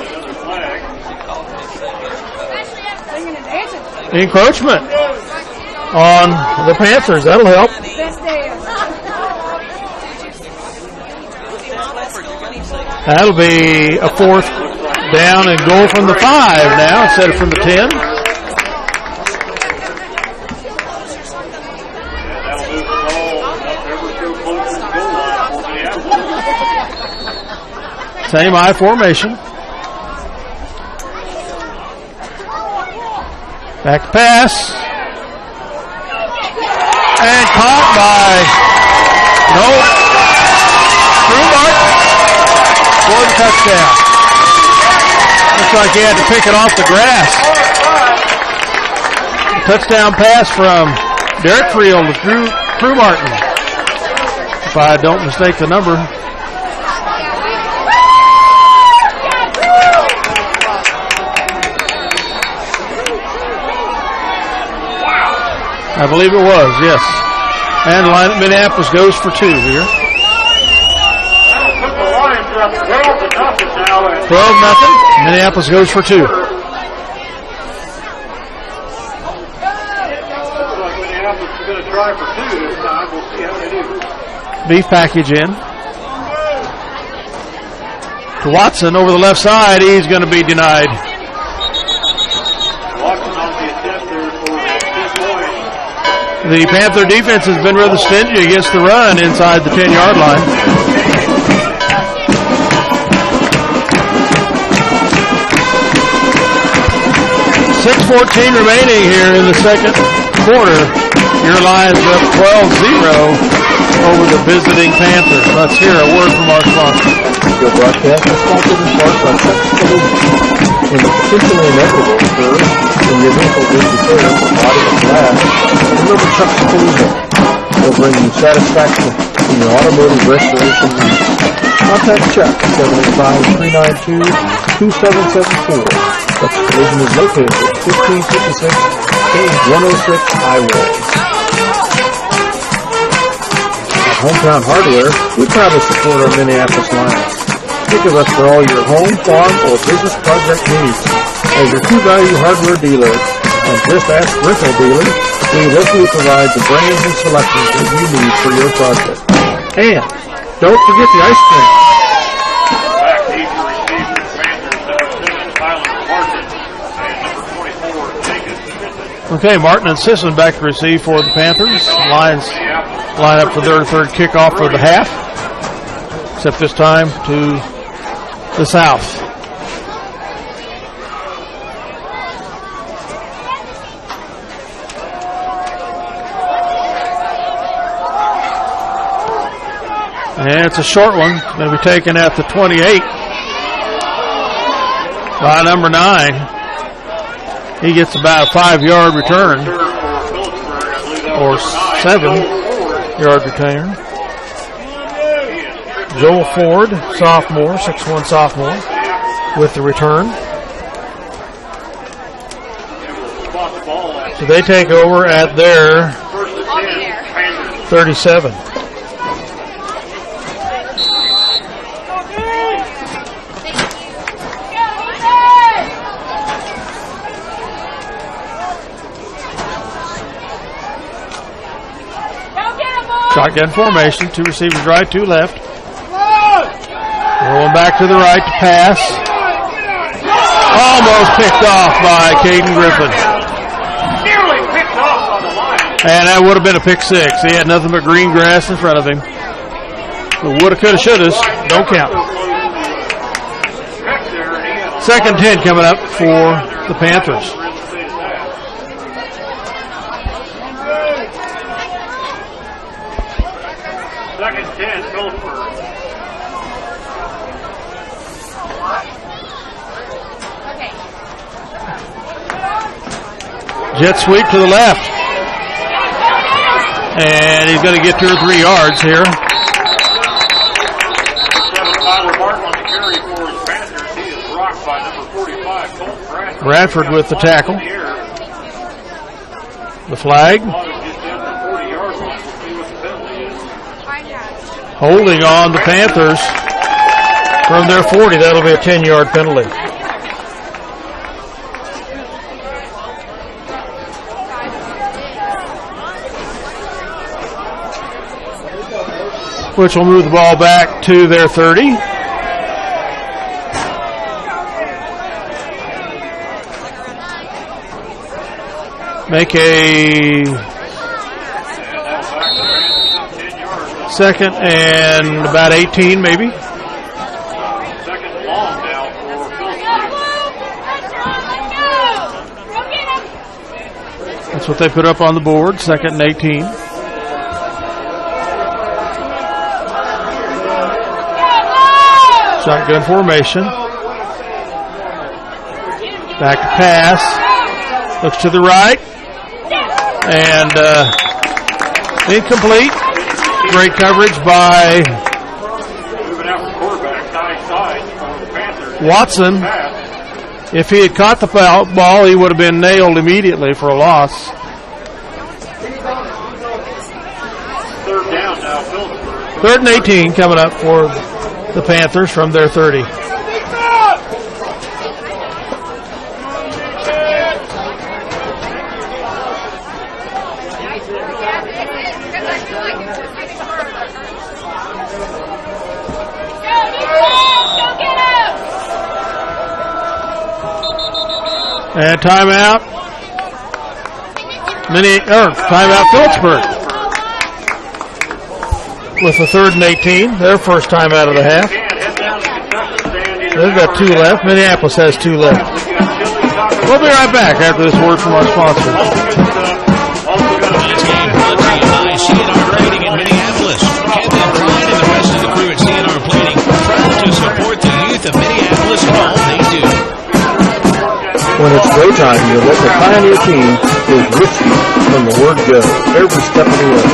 encroachment on the Panthers. That'll help. That'll be a 4th down and goal from the 5 now instead of from the 10. Same I formation. Back to pass. And caught by Trumark for the touchdown. Looks like he had to pick it off the grass. Touchdown pass from Derek Friel to Drew Martin. If I don't mistake the number. I believe it was, yes. And Minneapolis goes for 2 here. 12-0. Minneapolis goes for 2. Minneapolis is going to try for 2 this time. We'll see how they do. Beef package in. To Watson over the left side. He's going to be denied. Watson on the attempt there for 2 points. The Panther defense has been rather stingy against the run inside the 10-yard line. 6:14 remaining here in the second quarter. Your Lions up 12-0 over the visiting Panthers. Let's hear a word from our sponsor. Your broadcast is sponsored in part by Chuck Solutions. When the potentially inevitable occurs, when your vehicle needs repair for body or glass, remember Chuck Solutions. They'll bring you satisfaction in your automotive restoration needs. Contact Chuck at 785-392-2774. Chuck Collision is located at 1556 K106 Highway. At Hometown Hardware, we proudly support our Minneapolis Lions. Think of us for all your home, farm, or business project needs. As your True Value hardware dealer and Just Ask rental dealer, we locally provide the brands and selections that you need for your project. And don't forget the ice cream. Back deep to receive the Panthers, number 7, Tyler Martin, and number 24, Jacob Smith. Okay, Martin and Sisson back to receive for the Panthers. Lions line up for their third kickoff for the half, except this time to the south. And it's a short one. Going to be taken at the 28 by number 9. He gets about a 5-yard return or 7-yard return. Joel Ford, sophomore, 6'1" sophomore, with the return. So they take over at their 37. Shotgun formation, 2 receivers right, 2 left. Rolling back to the right to pass. Almost picked off by Caden Griffin. Nearly picked off on the line. And that would have been a pick 6. He had nothing but green grass in front of him. The woulda, coulda, shouldas don't count. Second 10 coming up for the Panthers. Second 10, Phillipsburg. Jet sweep to the left. And he's going to get 2 or 3 yards here. Tyler Martin on the carry for his Panthers. He is rocked by number 45, Colt Bradford with the tackle. The flag. Holding on the Panthers from their 40. That'll be a 10-yard penalty. which will move the ball back to their 30. Make a second and about 18 maybe. Second long now for Phillipsburg. That's what they put up on the board, second and 18. Shotgun formation. Back to pass. Looks to the right. And incomplete. Great coverage by Moving out from quarterback, side for the Panthers. Watson. If he had caught the ball, he would have been nailed immediately for a loss. Third down now, Phillipsburg. Third and 18 coming up for the Panthers from their 30. And timeout. Timeout Phillipsburg. With the third and 18, their first timeout of the half. They've got 2 left. Minneapolis has 2 left. We'll be right back after this word from our sponsor. This game brought to you by CNR Plating in Minneapolis. Kevin and Brian and the rest of the crew at CNR Plating proud to support the youth of Minneapolis in all they do. When it's go time, your local Pioneer team is with you from the word go every step of the way.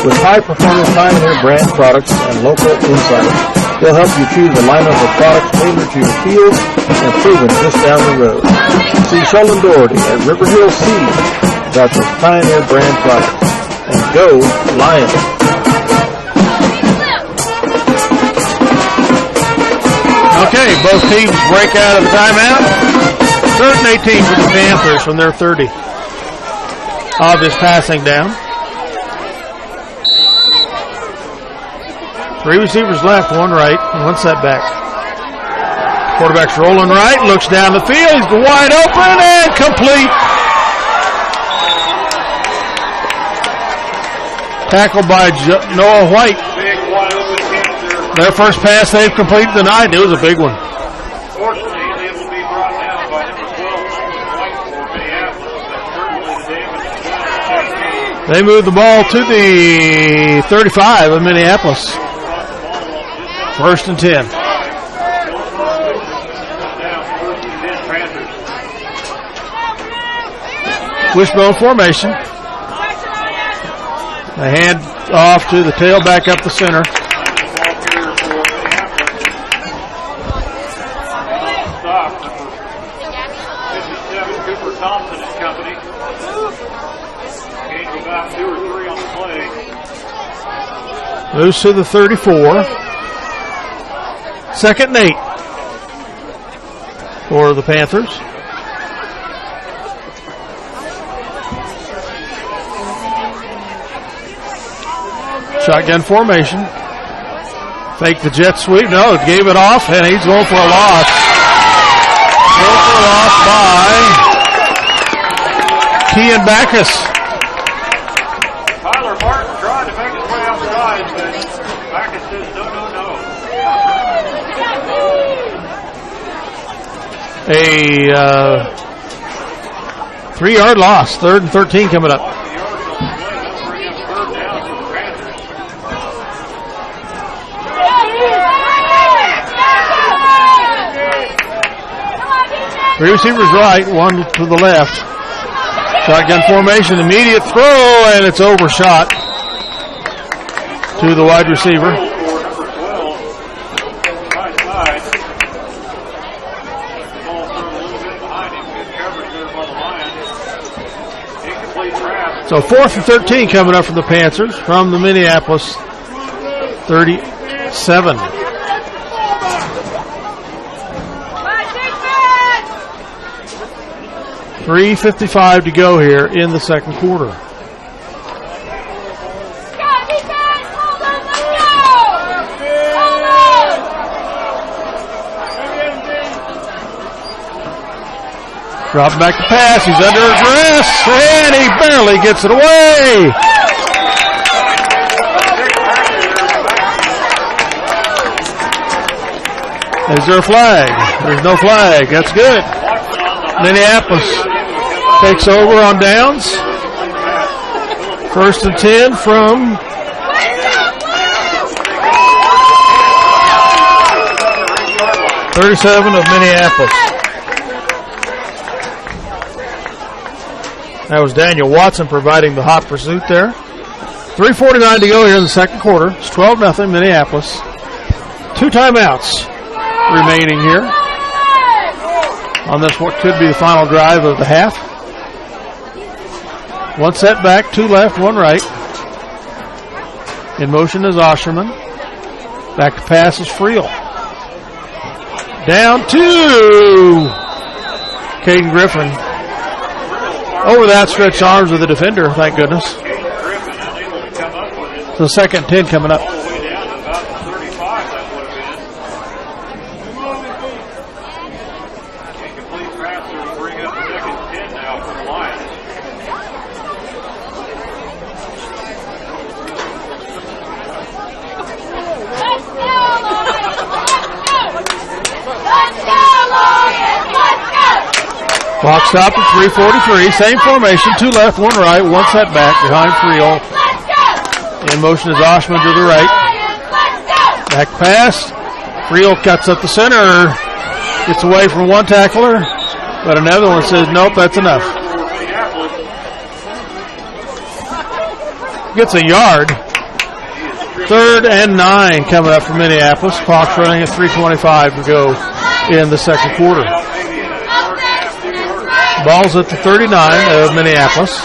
With high-performance Pioneer brand products and local insiders, they'll help you choose a lineup of products tailored to your field and proven just down the road. See Sheldon Doherty at River Hill Seed about those Pioneer brand products. And go Lions! Okay, both teams break out of the timeout. Third and 18 for the Panthers from their 30. Obvious passing down. 3 receivers left, 1 right, and 1 setback. Quarterback's rolling right, looks down the field, he's wide open and complete. Tackled by Noah White. Big wide open Panther. Their first pass they've completed tonight, it was a big one. Fortunately, he's able to be brought down by number 12, White for Minneapolis, but certainly the damage is done. They move the ball to the 35 of Minneapolis. First and 10. Wishbone formation. The hand off to the tailback up the center. Stop. 57, Cooper Thompson and company. Gains about 2 or 3 on the play. Moves to the 34. Second and 8 for the Panthers. Shotgun formation. Fake the jet sweep. No, gave it off, and he's going for a loss. Going for a loss by Kean Backus. Tyler Martin tried to make his way outside, but Backus says no. A 3-yard loss. Third and 13 coming up. Three receivers right, 1 to the left. Shotgun formation, immediate throw, and it's overshot to the wide receiver. So 4th and 13 coming up from the Panthers from the Minneapolis 37. .355 to go here in the second quarter. Drop back to pass. He's under duress, and he barely gets it away. Is there a flag? There's no flag. That's good. Minneapolis takes over on downs. 1st and 10 from 37 of Minneapolis. That was Daniel Watson providing the hot pursuit there. 3:49 to go here in the second quarter. It's 12-0 Minneapolis. 2 timeouts remaining here on this what could be the final drive of the half. 1 set back, 2 left, 1 right. In motion is Osherman. Back to pass is Friel. Down to Caden Griffin. Over the outstretched arms of the defender, thank goodness. So 2nd and 10 coming up. Clock stopped at 3:43. Same formation. 2 left, 1 right. 1 set back behind Friel. In motion is Oshman to the right. Back pass. Friel cuts up the center. Gets away from one tackler. But another one says, nope, that's enough. Gets a yard. 3rd and 9 coming up for Minneapolis. Clock's running at 3:25 to go in the second quarter. Ball's at the 39 of Minneapolis.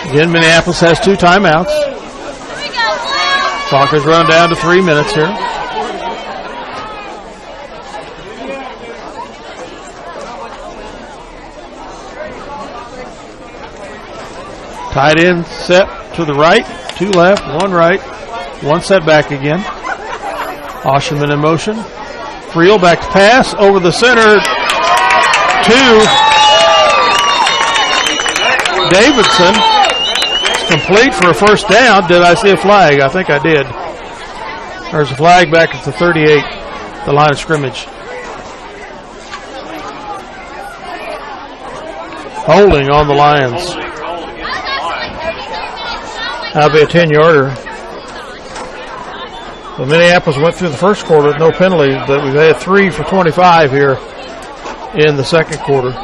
Again, Minneapolis has 2 timeouts. Clock has run down to 3 minutes here. Tight end set to the right, 2 left, 1 right. 1 set back again. Osherman in motion. Friel back to pass. Over the center to Davidson. It's complete for a first down. Did I see a flag? I think I did. There's a flag back at the 38, the line of scrimmage. Holding on the Lions. That'll be a 10-yarder. Well, Minneapolis went through the first quarter with no penalties, but we've had 3 for 25 here in the second quarter.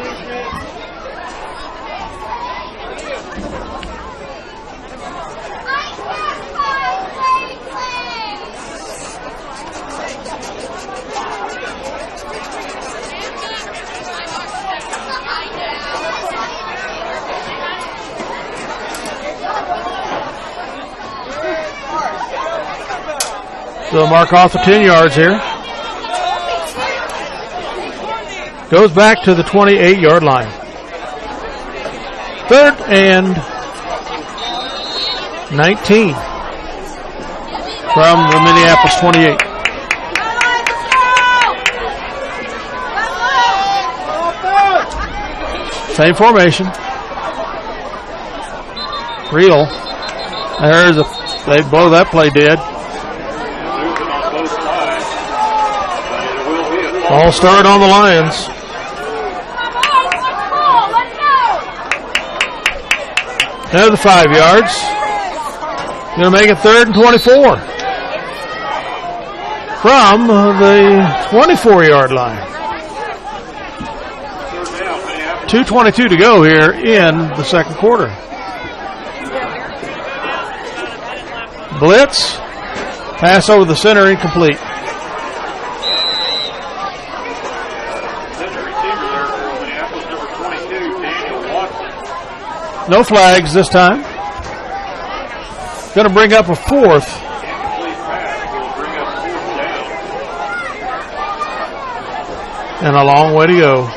So mark off the 10 yards here. Goes back to the 28-yard line. 3rd and 19 from the Minneapolis 28. Same formation. Friel. They blow that play dead. All start on the Lions. Another 5 yards. Going to make it 3rd and 24 from the 24-yard line. 2:22 to go here in the second quarter. Blitz. Pass over the center, incomplete. No flags this time. Going to bring up a 4th. And a long way to go.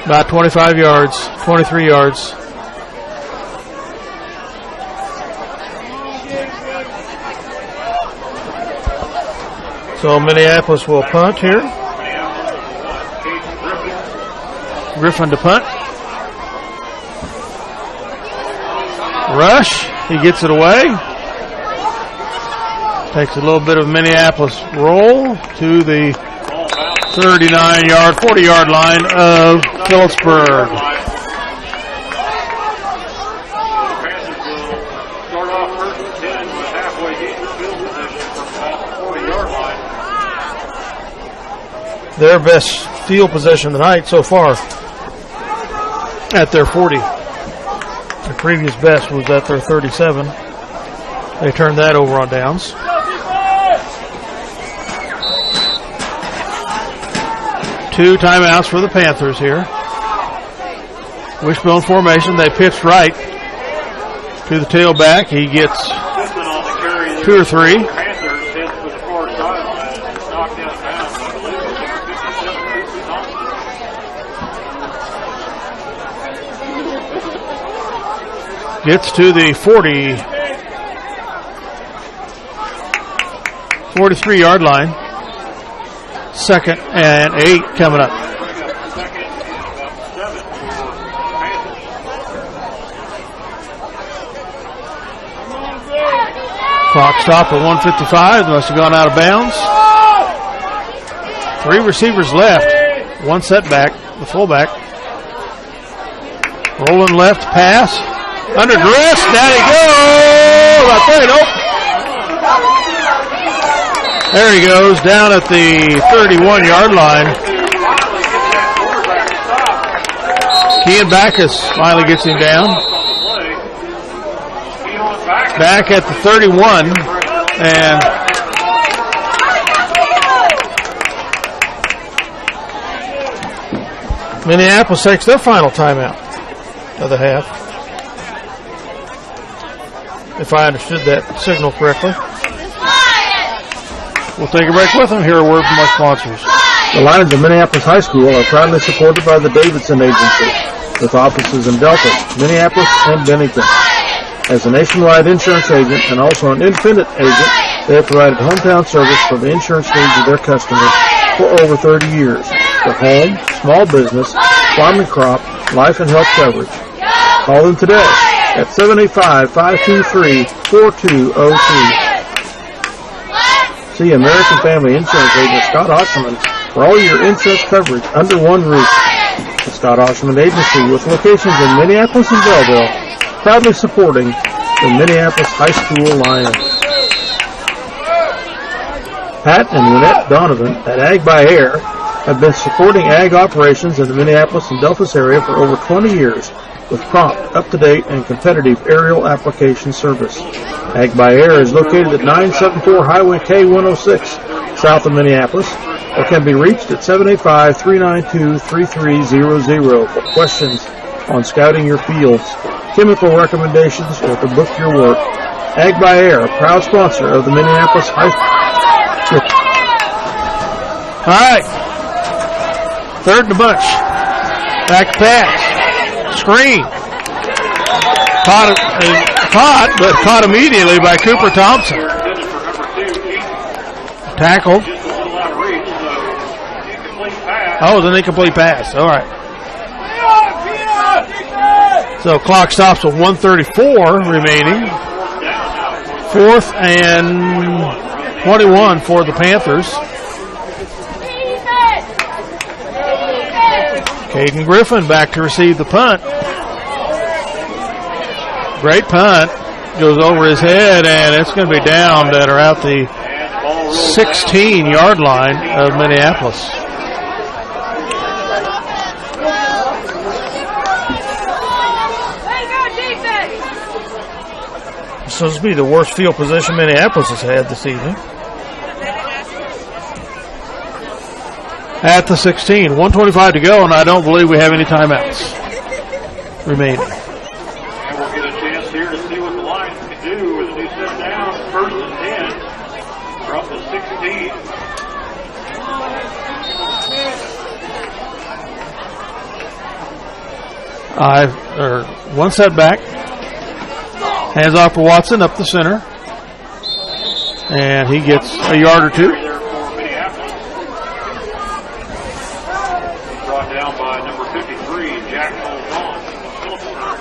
About 25 yards, 23 yards. So Minneapolis will punt here. Griffin to punt. Rush. He gets it away. Takes a little bit of Minneapolis roll to the 39-yard, 40-yard line of Phillipsburg. Start off first and 10 with halfway decent field position from about the 40-yard line. Their best field position tonight so far at their 40. Their previous best was at their 37. They turned that over on downs. Two timeouts for the Panthers here. Wishbone formation. They pitched right to the tailback. He gget 2 or 3. Panthers hits for the far sideline and knocked out of bounds. I believe it was 57. Gets to the 43-yard line. 2nd and 8 coming up. Second and about 7 for Panthers. Clock stopped at 1:55. They must have gone out of bounds. 3 receivers left. 1 setback, the fullback. Rolling left pass. Under duress. Down he goes. I think, nope. There he goes, down at the 31-yard line. Kean Backus finally gets him down. Back at the 31, and Minneapolis takes their final timeout of the half. If I understood that signal correctly. We'll take a break with them. Hear a word from our sponsors. The Lions of Minneapolis High School are proudly supported by the Davidson Agency, with offices in Delta, Minneapolis, and Bennington. As a nationwide insurance agent and also an independent agent, they have provided hometown service for the insurance needs of their customers for over 30 years. For home, small business, farm and crop, life and health coverage. Call them today at 785-523-4203. See American Family Insurance Agent Scott Osherman for all your insurance coverage under one roof. The Scott Osherman Agency, with locations in Minneapolis and Belleville, proudly supporting the Minneapolis High School Lions. Pat and Lynette Donovan at Ag by Air have been supporting ag operations in the Minneapolis and Delphos area for over 20 years with prompt, up-to-date, and competitive aerial application service. Ag by Air is located at 974 Highway K106, south of Minneapolis, or can be reached at 785-392-3300 for questions on scouting your fields, chemical recommendations, or to book your work. Ag by Air, a proud sponsor of the Minneapolis High School. All right. 3rd and a bunch. Back pass. Screen. Caught immediately by Cooper Thompson. Tackled. Oh, it was an incomplete pass. All right. So clock stops at 1:34 remaining. 4th and 21 for the Panthers. Caden Griffin back to receive the punt. Great punt. Goes over his head, and it's going to be down at around the 16-yard line of Minneapolis. So this will be the worst field position Minneapolis has had this evening. At the 16, 1:25 to go, and I don't believe we have any timeouts remaining. And we'll get a chance here to see what the Lions can do with a new set down. 1st and 10 from the 16. One setback. Hands off for Watson up the center. And he gets a yard or two. There for Minneapolis. Brought down by number 53, Jack Vaughn from Phillipsburg.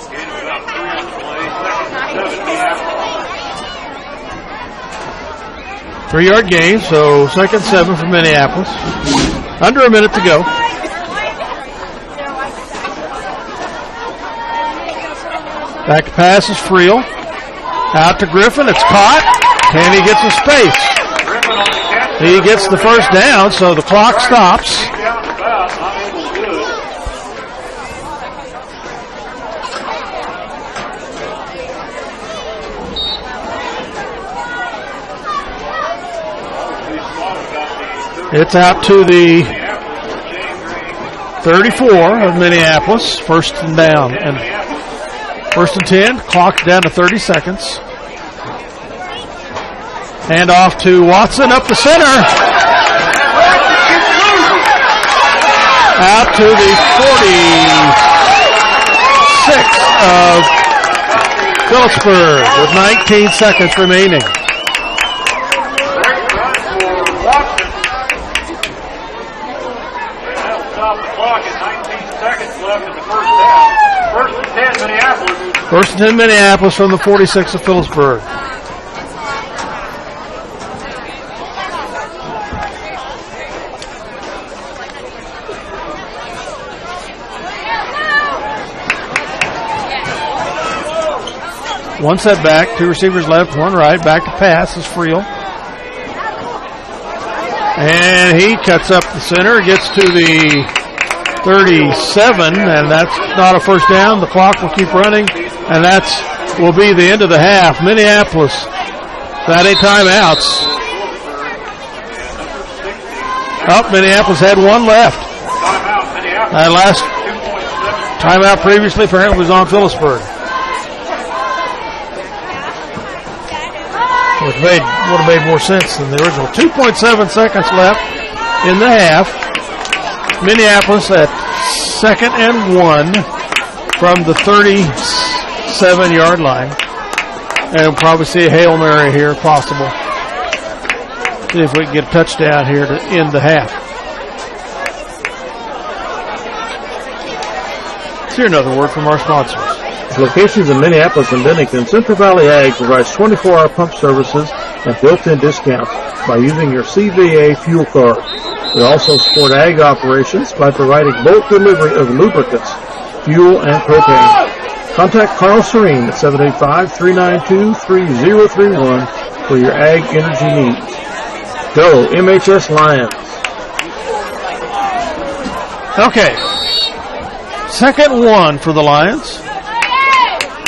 Gain of about 3 on the play. 2nd and 7, Minneapolis. 3-yard gain, so 2nd and 7 for Minneapolis. Under a minute to go. Back to pass is Friel. Out to Griffin. It's caught. And he gets some space. He gets the first down, so the clock stops. It's out to the 34 of Minneapolis. First and down. And 1st and 10. Clock down to 30 seconds. Hand off to Watson up the center. Out to the 46 of Phillipsburg with 19 seconds remaining. Stop the clock at 19 seconds left in the first half. 1st and 10, Minneapolis. 1st and 10 Minneapolis from the 46 of Phillipsburg. One set back, 2 receivers left, 1 right. Back to pass is Friel. And he cuts up the center, gets to the 37, and that's not a first down. The clock will keep running, and will be the end of the half. Minneapolis, that ain't timeouts. Minneapolis had 1 left. That last timeout previously apparently was on Phillipsburg. Which would have made more sense than the original. 2.7 seconds left in the half. Minneapolis at 2nd and 1 from the 37-yard line. And we'll probably see a Hail Mary here if possible. See if we can get a touchdown here to end the half. Let's hear another word from our sponsors. Locations in Minneapolis and Bennington, Central Valley Ag provides 24-hour pump services and built-in discounts by using your CVA fuel card. We also support ag operations by providing bulk delivery of lubricants, fuel, and propane. Contact Carl Serene at 785-392-3031 for your ag energy needs. Go MHS Lions. Okay. 2nd and 1 for the Lions.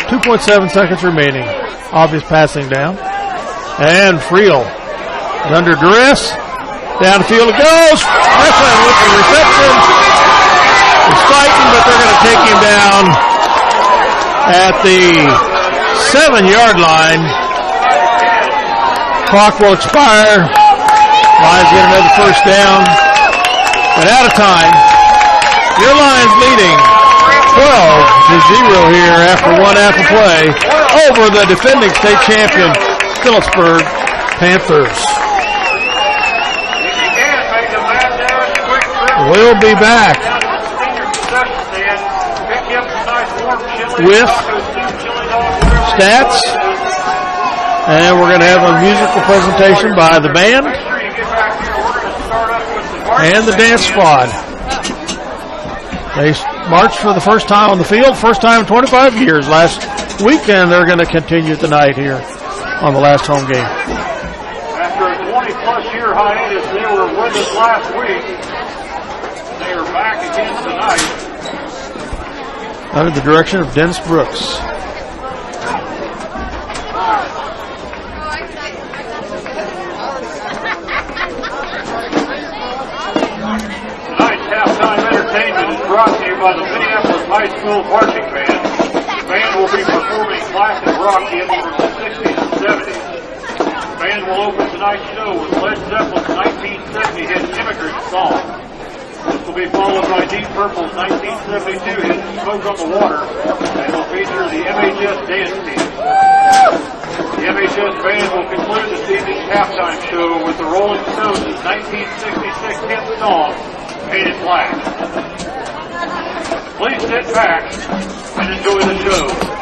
2.7 seconds remaining. Obvious passing down. And Friel is under duress. Down the field it goes. Griffin with the reception. He's fighting, but they're going to take him down at the 7-yard line. Clock will expire. Lions get another first down. And out of time. Your Lions leading 12-0 here after 1 half of play over the defending state champion Phillipsburg Panthers. We'll be back with stats, and we're going to have a musical presentation by the band and the dance squad. They marched for the first time on the field, first time in 25 years last week, and they're going to continue tonight here on the last home game. After a 20-plus year hiatus, they were with us last week. They are back again tonight. Under the direction of Dennis Brooks. Brought to you by the Minneapolis High School Marching Band. The band will be performing classic rock hymns from the 60s and 70s. The band will open tonight's show with Led Zeppelin's 1970 hit Immigrant Song. This will be followed by Deep Purple's 1972 hit Smoke on the Water, and will feature the MHS show with the Rolling Stones' 1966 hit song, Painted Black. Please sit back and enjoy the show.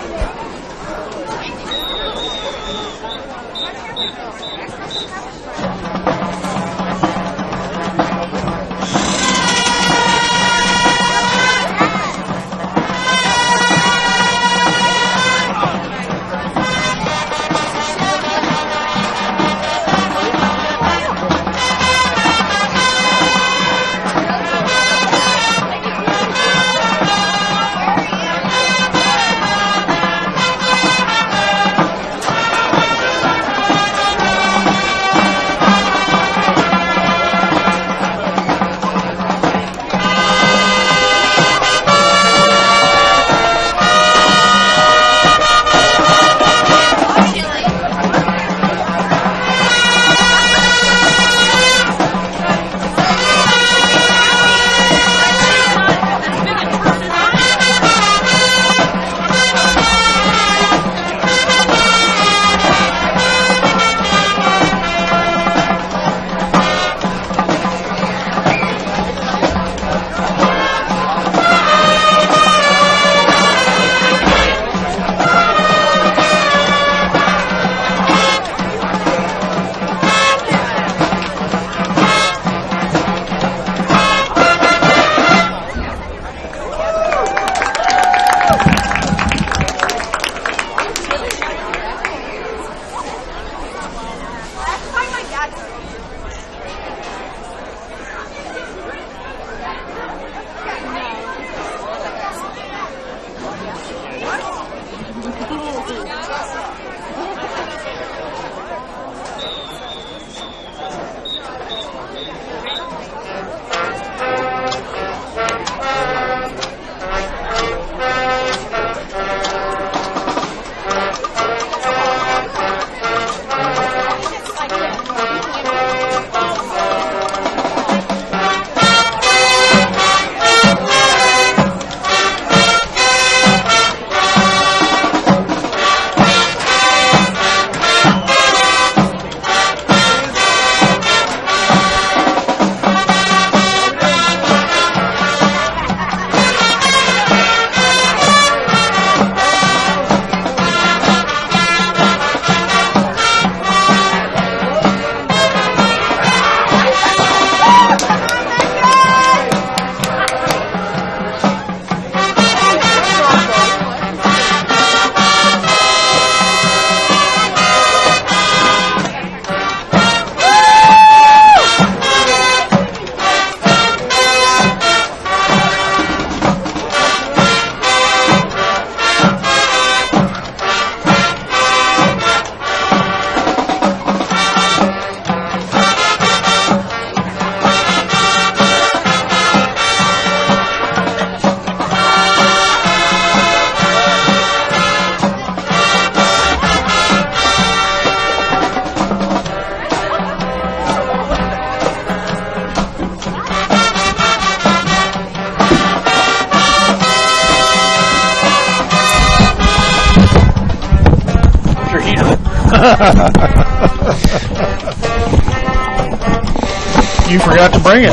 You forgot to bring it.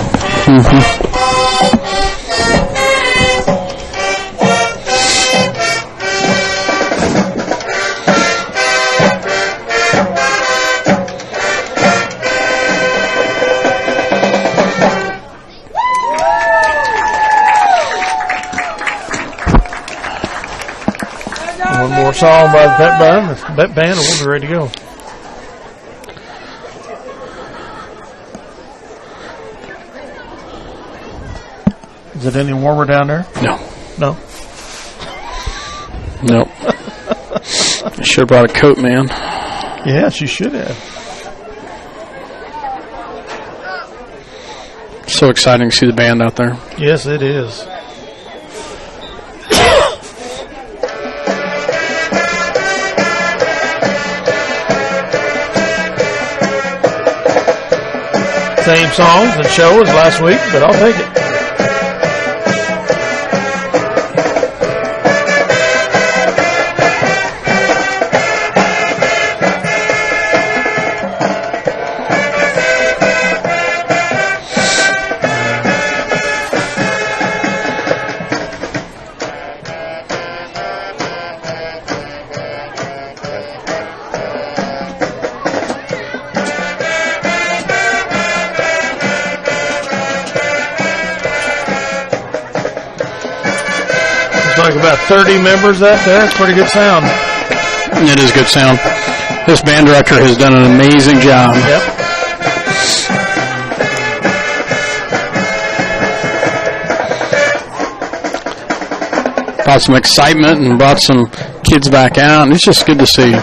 One more song by the Vet Band. The Vet Band will be ready to go. Is it any warmer down there? No. No? Nope. You should have brought a coat, man. Yes, you should have. So exciting to see the band out there. Yes, it is. Same songs and show as last week, but I'll take it. like about 30 members out there. It's pretty good sound. It is good sound. This band director has done an amazing job. Yep. Brought some excitement and brought some kids back out, and it's just good to see.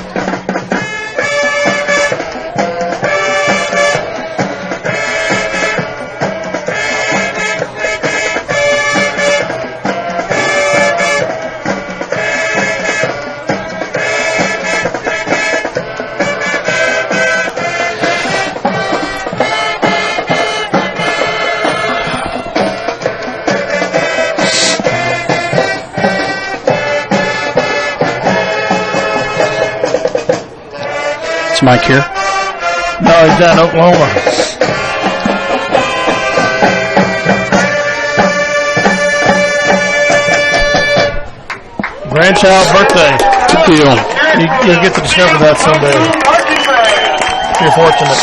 Mike here? No, he's down in Oklahoma. Grandchild birthday. Good deal. You'll get to discover that someday. You're fortunate.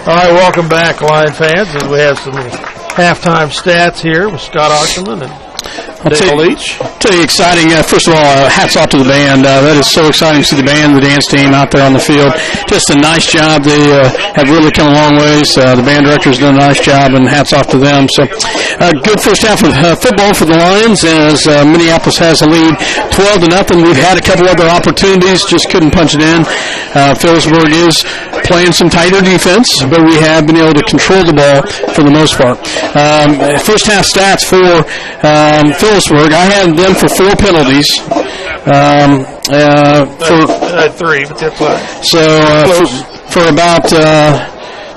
All right, welcome back, Lion fans, as we have some halftime stats here with Scott Osterman and Dale Leach. Tell you exciting. First of all, hats off to the band. That is so exciting to see the band, the dance team out there on the field. Just a nice job. They have really come a long ways. The band director's done a nice job, and hats off to them. So, good first half of football for the Lions as Minneapolis has a lead 12-0. We've had a couple other opportunities, just couldn't punch it in. Phillipsburg is playing some tighter defense, but we have been able to control the ball for the most part. First half stats for Phillipsburg. I had them for 4 penalties. Three, but that's fine. So for about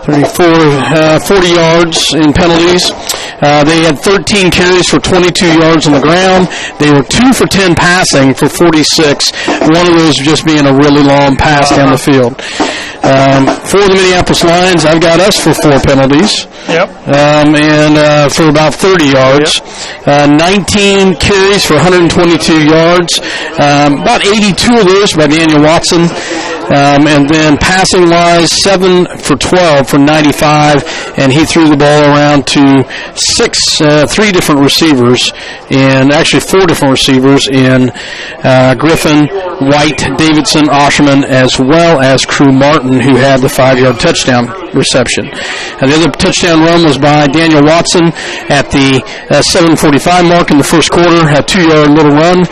40 yards in penalties. They had 13 carries for 22 yards on the ground. They were 2 for 10 passing for 46. One of those just being a really long pass down the field. For the Minneapolis Lions, I've got us for 4 penalties. Yep. And for about 30 yards. Yep. 19 carries for 122 yards. About 82 of those by Daniel Watson. And then passing-wise, 7 for 12 for 95, and he threw the ball around to 3 different receivers, and actually 4 different receivers in Griffin, White, Davidson, Osherman, as well as Crew Martin, who had the 5-yard touchdown reception. And the other touchdown run was by Daniel Watson at the 7:45 mark in the first quarter, a 2-yard little run.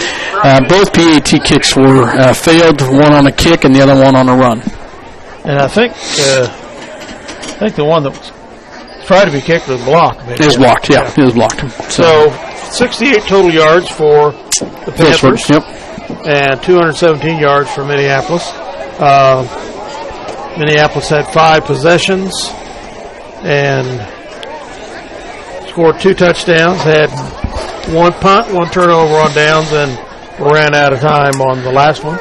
Both PAT kicks were failed, one on a kick and the other one on a run. And I think the one that was tried to be kicked was blocked. It was blocked, yeah. It was blocked. So 68 total yards for the Panthers. Yep. And 217 yards for Minneapolis. Minneapolis had 5 possessions and scored 2 touchdowns, had 1 punt, 1 turnover on downs, and ran out of time on the last one.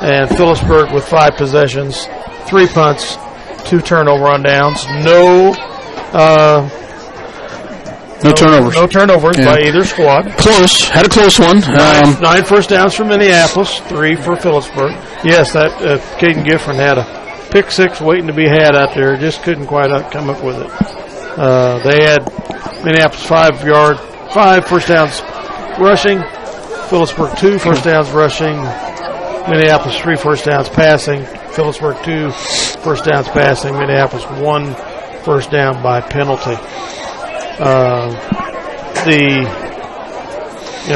And Phillipsburg with 5 possessions, 3 punts, 2 turnover on downs, no turnovers. No turnovers by either squad. Close. Had a close one. 9 first downs for Minneapolis, 3 for Phillipsburg. Yes, that Caden Gifford had a pick 6 waiting to be had out there. Just couldn't quite come up with it. They had Minneapolis 5 first downs rushing. Phillipsburg 2 first downs rushing. Minneapolis 3 first downs passing. Phillipsburg 2 first downs passing. Minneapolis 1 first down by penalty.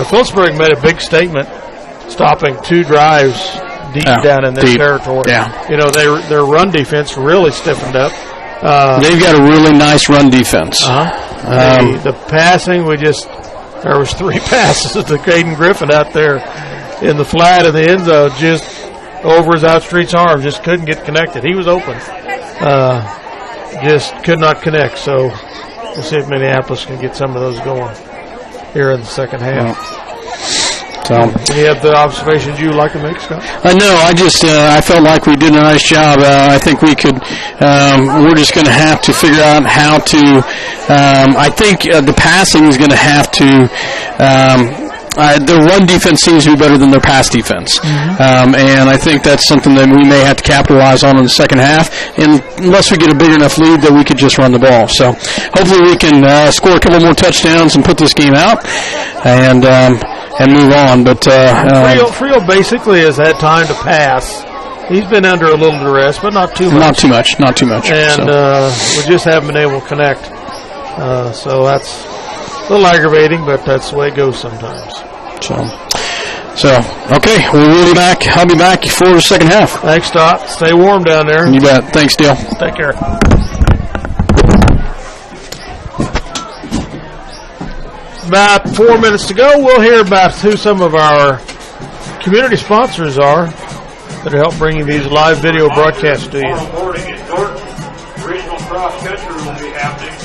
Phillipsburg made a big statement, stopping 2 drives deep down in their territory. Yeah. Their run defense really stiffened up. They've got a really nice run defense. The passing, there was 3 passes to Caden Griffin out there in the flat in the end zone, just over his outstretched arm, just couldn't get connected. He was open. Just could not connect. So we'll see if Minneapolis can get some of those going here in the second half. So, you have the observations you would like to make, Scott? No, I felt like we did a nice job. I think we could, we're just going to have to figure out how to, I think the passing is going to have to their run defense seems to be better than their pass defense. And I think that's something that we may have to capitalize on in the second half, unless we get a big enough lead that we could just run the ball. So hopefully we can score a couple more touchdowns and put this game out and move on. But Frio basically has had time to pass. He's been under a little duress, but not too much. Not too much. And we just haven't been able to connect. So that's a little aggravating, but that's the way it goes sometimes. So okay, we'll be back. I'll be back for the second half. Thanks, Dot. Stay warm down there. You bet. Thanks, Dale. Take care. About 4 minutes to go. We'll hear about who some of our community sponsors are that help bringing these live video broadcasts to you. Tomorrow morning at Norton, regional cross country will be happening.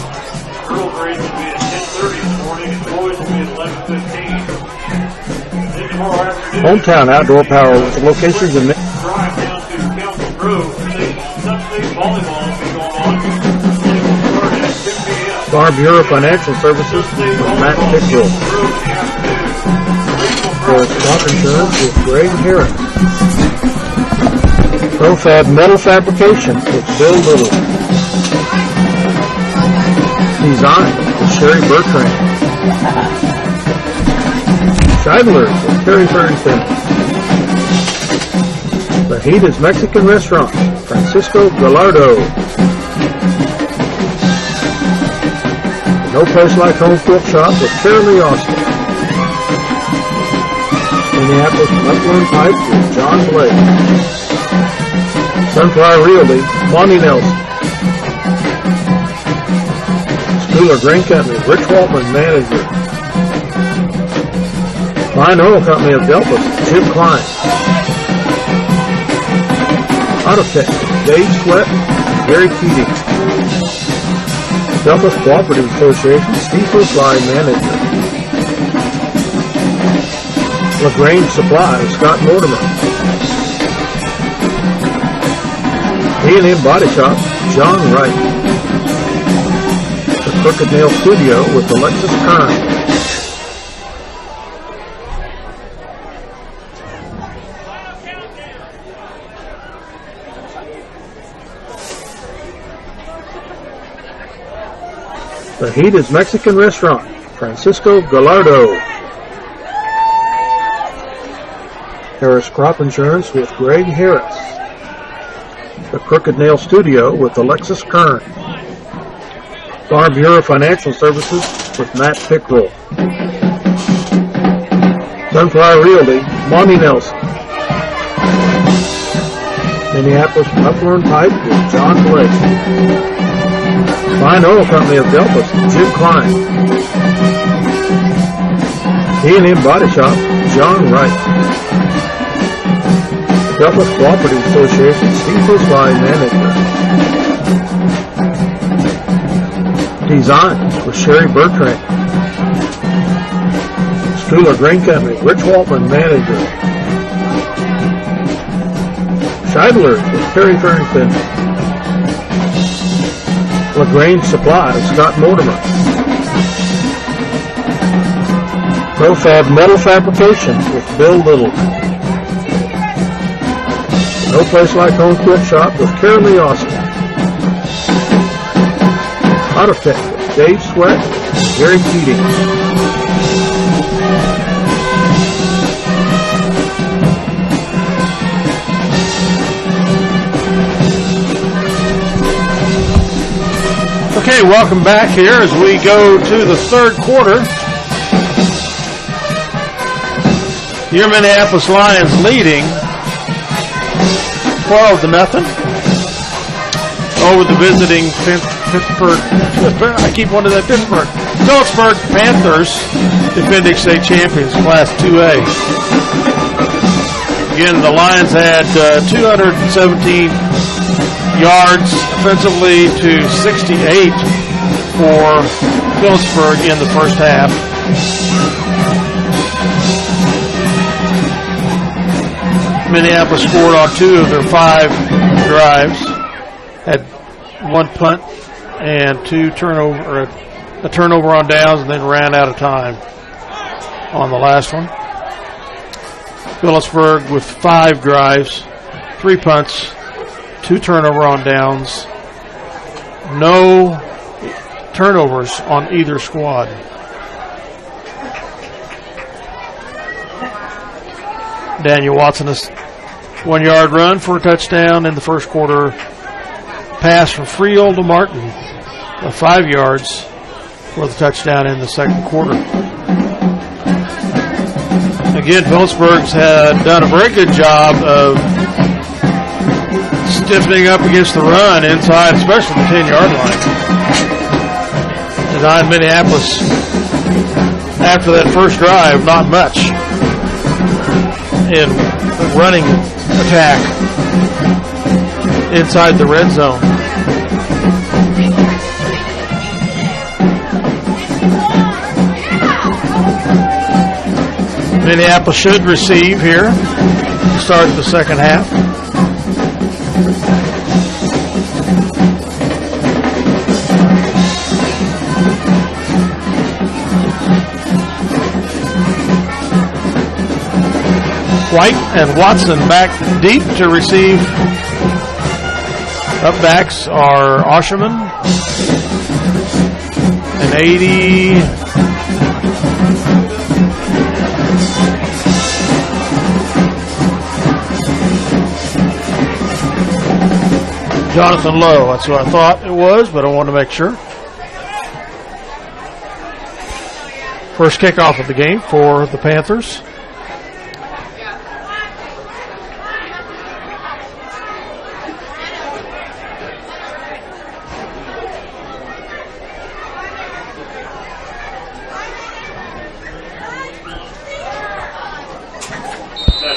Girls race will be at 10:30 this morning, and boys will be at 11:15. Then tomorrow afternoon, Hometown Outdoor Power with locations in drive down to Council Grove. Sub-state volleyball will be going on. It will start at 2 p.m. Farm Bureau Financial Services with Matt Pickle. For crop insurance with Greg Harris. Profab Metal Fabrication with Bill Little. Design with Sherry Bertrand. Scheidler with Terry Farrington. Fajitas Mexican Restaurant, Francisco Gallardo. No Place Like Home Quilt Shop with Carolee Austin. Minneapolis Upland Pipe with John Blake. Sunflower Realty, Bonnie Nelson. Schooler Grain Company, Rich Waltman, manager. Fine Oil Company of Delphos, Jim Klein. Autotech, Dave Sweat, Gary Keating. Delphos Cooperative Association, Steve Fly, manager. LaGrange Supply, Scott Mortimer. A&M Body Shop, John Wright. The Crooked Nail Studio with Alexis Kern. Fajitas Mexican Restaurant, Francisco Gallardo. Harris Crop Insurance with Greg Harris. The Crooked Nail Studio with Alexis Kern. Farm Bureau Financial Services with Matt Pickrell. Sunflower Realty, Monty Nelson. Minneapolis Upland Pipe with John Blake. Fine Oil Company of Delphos, Jim Klein. A&M Body Shop, John Wright. Delphos Cooperative Association, Steve Fly, manager. Design with Sherry Bertrand. Schooler Grain Company, Rich Waltman, manager. Scheidler with Terry Farrington. LaGrange Supply, Scott Mortimer. Profab Metal Fabrication with Bill Little. No Place Like Home Quilt Shop with Carolee Austin. Autotech with Dave Sweat, Gary Keating. Okay, welcome back here as we go to the third quarter. Your Minneapolis Lions leading 12-0 over the visiting Phillipsburg. I keep wanting that Phillipsburg Panthers, defending state champions, Class 2A. Again, the Lions had 217 yards offensively to 68 for Phillipsburg in the first half. Minneapolis scored on 2 of their 5 drives, had 1 punt and a turnover on downs, and then ran out of time. on the last one. Phillipsburg with 5 drives, 3 punts, 2 turnover on downs. No turnovers on either squad. Daniel Watson, a 1-yard run for a touchdown in the first quarter. Pass from Friel to Martin of 5 yards for the touchdown in the second quarter. Again, Phillipsburg's had done a very good job of stiffening up against the run inside, especially the 10-yard line. Designed Minneapolis after that first drive, not much in running attack inside the red zone. Minneapolis should receive here to start the second half. White and Watson back deep to receive. Up backs are Osherman and 80. Jonathan Lowe. That's what I thought it was, but I want to make sure. First kickoff of the game for the Panthers.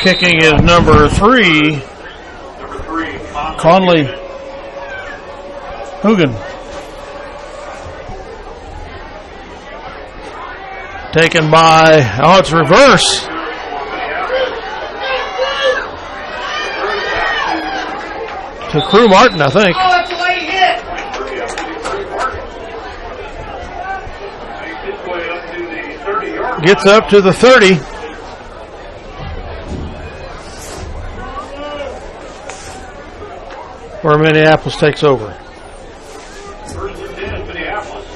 Kicking is number 3, Conley Hugan. Taken by, it's reverse. To Crew Martin, I think. Oh, that's the way he hit. Gets up to the 30. Where Minneapolis takes over. First and 10, Minneapolis.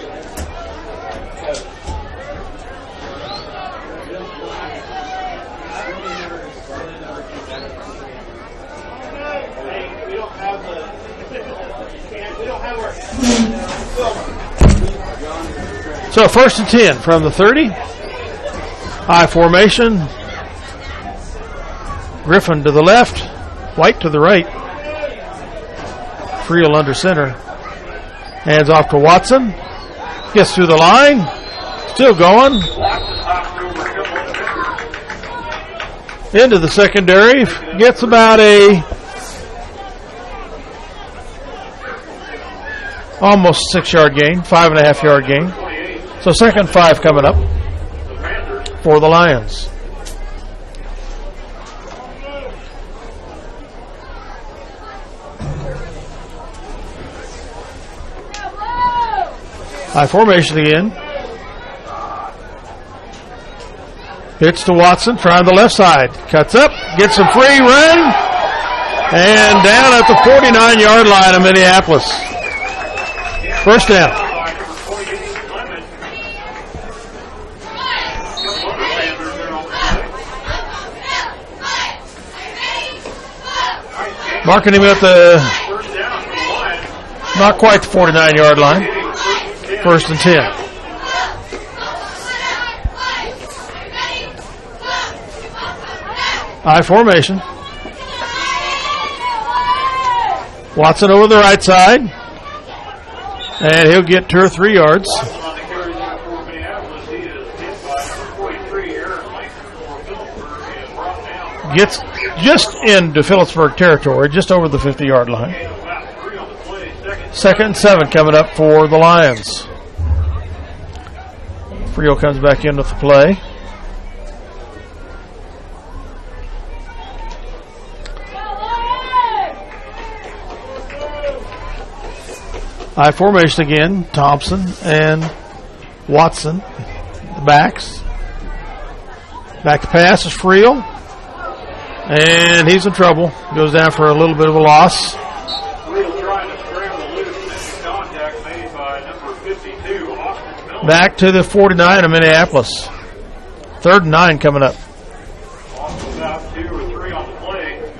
So first and 10 from the 30. High formation. Griffin to the left. White to the right. Friel under center. Hands off to Watson. Gets through the line. Still going. Into the secondary. Gets about a almost 6-yard gain. 5.5-yard gain. So second 5 coming up for the Lions. High formation again. Pitch to Watson, trying the left side. Cuts up, gets a free run, and down at the 49-yard line of Minneapolis. First down. Marking him at the, not quite the 49-yard line. First and 10. High formation. Watson over the right side. And he'll get 2 or 3 yards. Gets just into Phillipsburg territory, just over the 50-yard line. Second and 7 coming up for the Lions. Friel comes back in with the play. High formation again. Thompson and Watson, the backs. Back to pass is Friel. And he's in trouble. Goes down for a little bit of a loss. Friel trying to scramble loose, and contact made by number 52, Austin Miller. Back to the 49 of Minneapolis. 3rd and 9 coming up. Also about 2 or 3 on the play.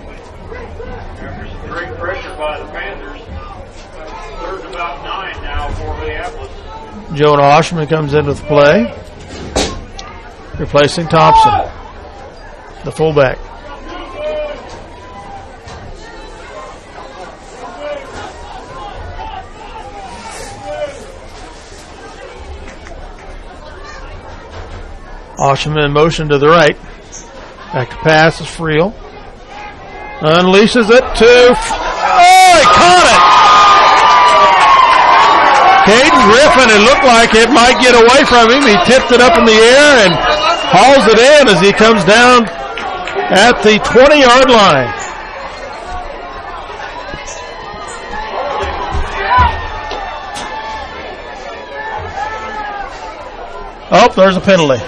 After some great pressure by the Panthers. 3rd and about 9 now for Minneapolis. Jonah Oshman comes in with the play. Replacing Thompson, the fullback. Oshman in motion to the right. Back to pass is Friel. Unleashes it to... Oh, he caught it! Caden Griffin, it looked like it might get away from him. He tipped it up in the air and hauls it in as he comes down at the 20-yard line. Oh, there's a penalty.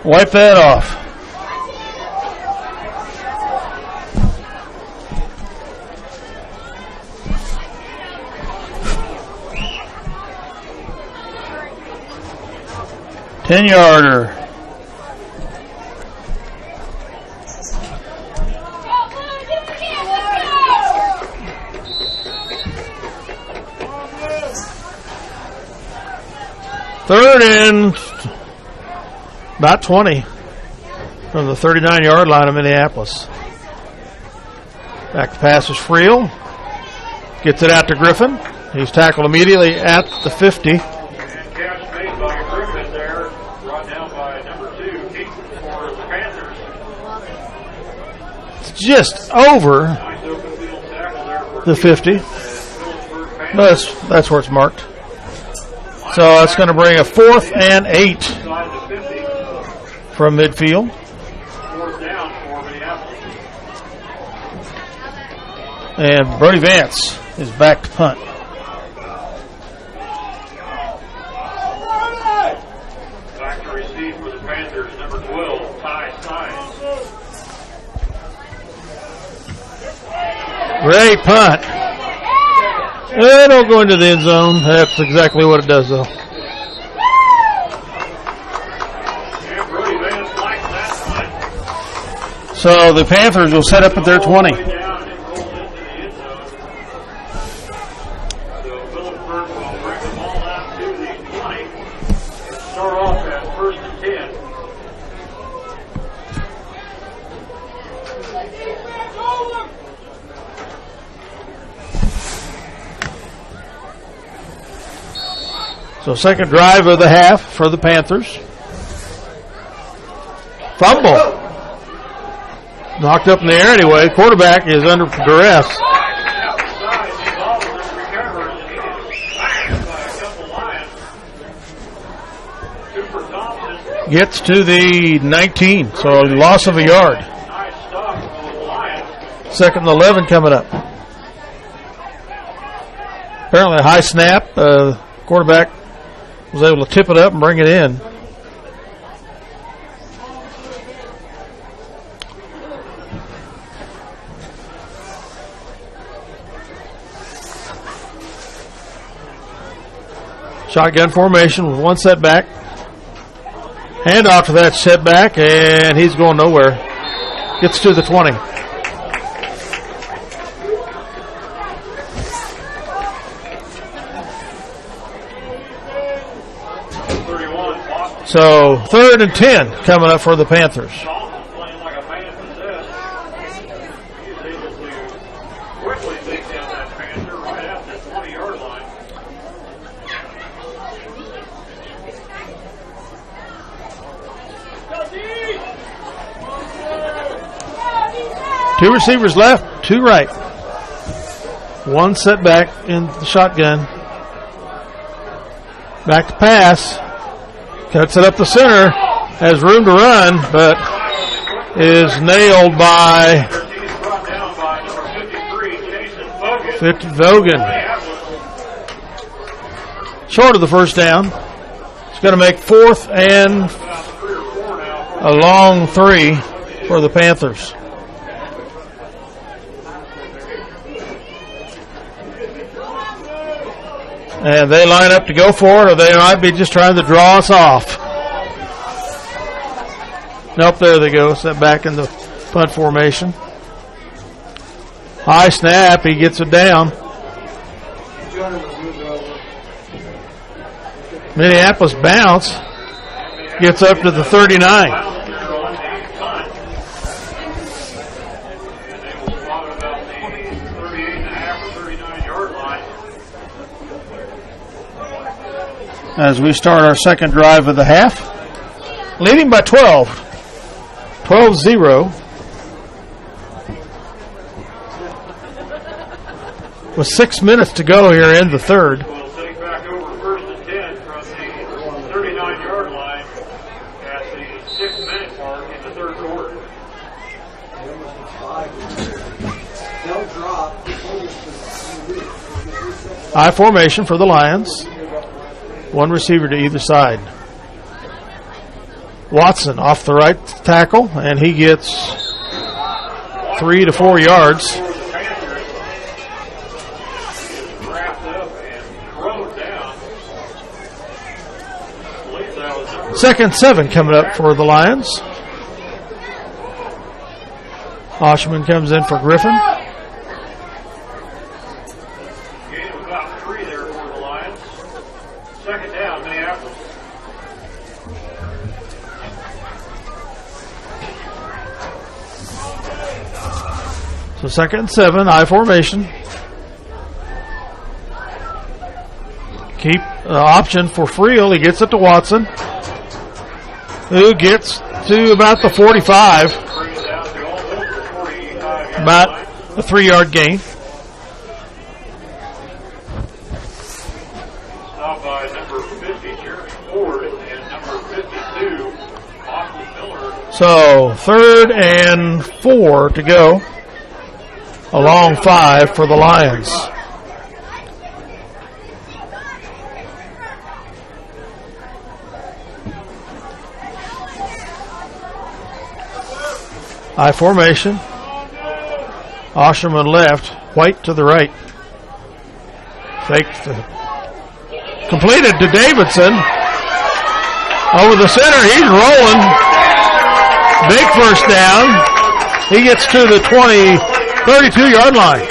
Wipe that off. Ten-yarder. Third and about 20 from the 39-yard line of Minneapolis. Back to pass is Friel. Gets it out to Griffin. He's tackled immediately at the 50. And catch made by Griffin there, brought down by number 2, Keaton for the Panthers. It's just over Nice open field tackle there for the 50. Phillipsburg No, Panthers. that's where it's marked. So that's going to bring a 4th and 8 Inside the 50, from midfield. 4th down for Minneapolis. And Brody Vance is back to punt. Back to receive for the Panthers, number 12, Ty Sines. Great punt. Don't go into the end zone. That's exactly what it does, though. And Brody Vance likes that punt. So the Panthers will set up at their 20. All the way down and rolls into the end zone. So Phillipsburg will bring the ball out to the 20 and start off at 1st and 10. So second drive of the half for the Panthers. Fumble. Knocked up in the air anyway. Quarterback is under duress. Outside, the ball is recovered and he is backed by a couple Lions. Cooper Thompson, Gets to the 19, so a loss of a yard. nice stop for the Lions. 2nd and 11 coming up. Apparently a high snap. Quarterback was able to tip it up and bring it in. Shotgun formation with one setback. Handoff to that setback, and he's going nowhere. Gets to the 20. So 3rd and 10 coming up for the Panthers. Thompson playing like a man possessed. He is able to quickly take down that Panther right at the 20-yard line. Two receivers left, two right. One setback in the shotgun. Back to pass. Cuts it up the center. Has room to run, but is nailed by He's brought down by number 53, Jason Bogan. Vogan. short of the first down. It's going to make 4th and a long 3 for the Panthers. And they line up to go for it, or they might be just trying to draw us off. Nope, there they go. Set back in the punt formation. High snap. He gets it down. Minneapolis bounce. Gets up to the 39. As we start our second drive of the half. Leading by 12. 12-0. With 6 minutes to go here in the third. We'll take back over 1st and 10 from the 39-yard line at the 6-minute mark in the third quarter. I formation for the Lions. One receiver to either side. Watson off the right tackle, and he gets 3 to 4 yards. Second 7 coming up for the Lions. Oshman comes in for Griffin. Gain of about 3 there for the Lions. Second down, Minneapolis. So second and 7, I formation. Keep option for Friel. He gets it to Watson, who gets to about the 45. About a 3-yard gain. Stopped by number 50, Jeremy Ford, and number 52, Austin Miller. So 3rd and 4 to go. A long 5 for the Lions. I formation. Osherman left, White to the right. Fake completed to Davidson. Over the center, he's rolling. Big first down. He gets to the 32-yard line.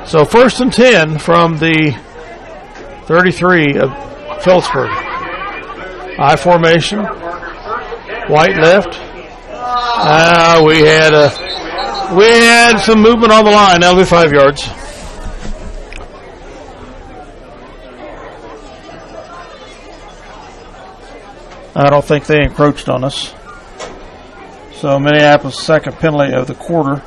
So 1st and 10 from the 33 of Phillipsburg. I formation. White left. We had some movement on the line. That'll be 5 yards. I don't think they encroached on us. So Minneapolis' second penalty of the quarter.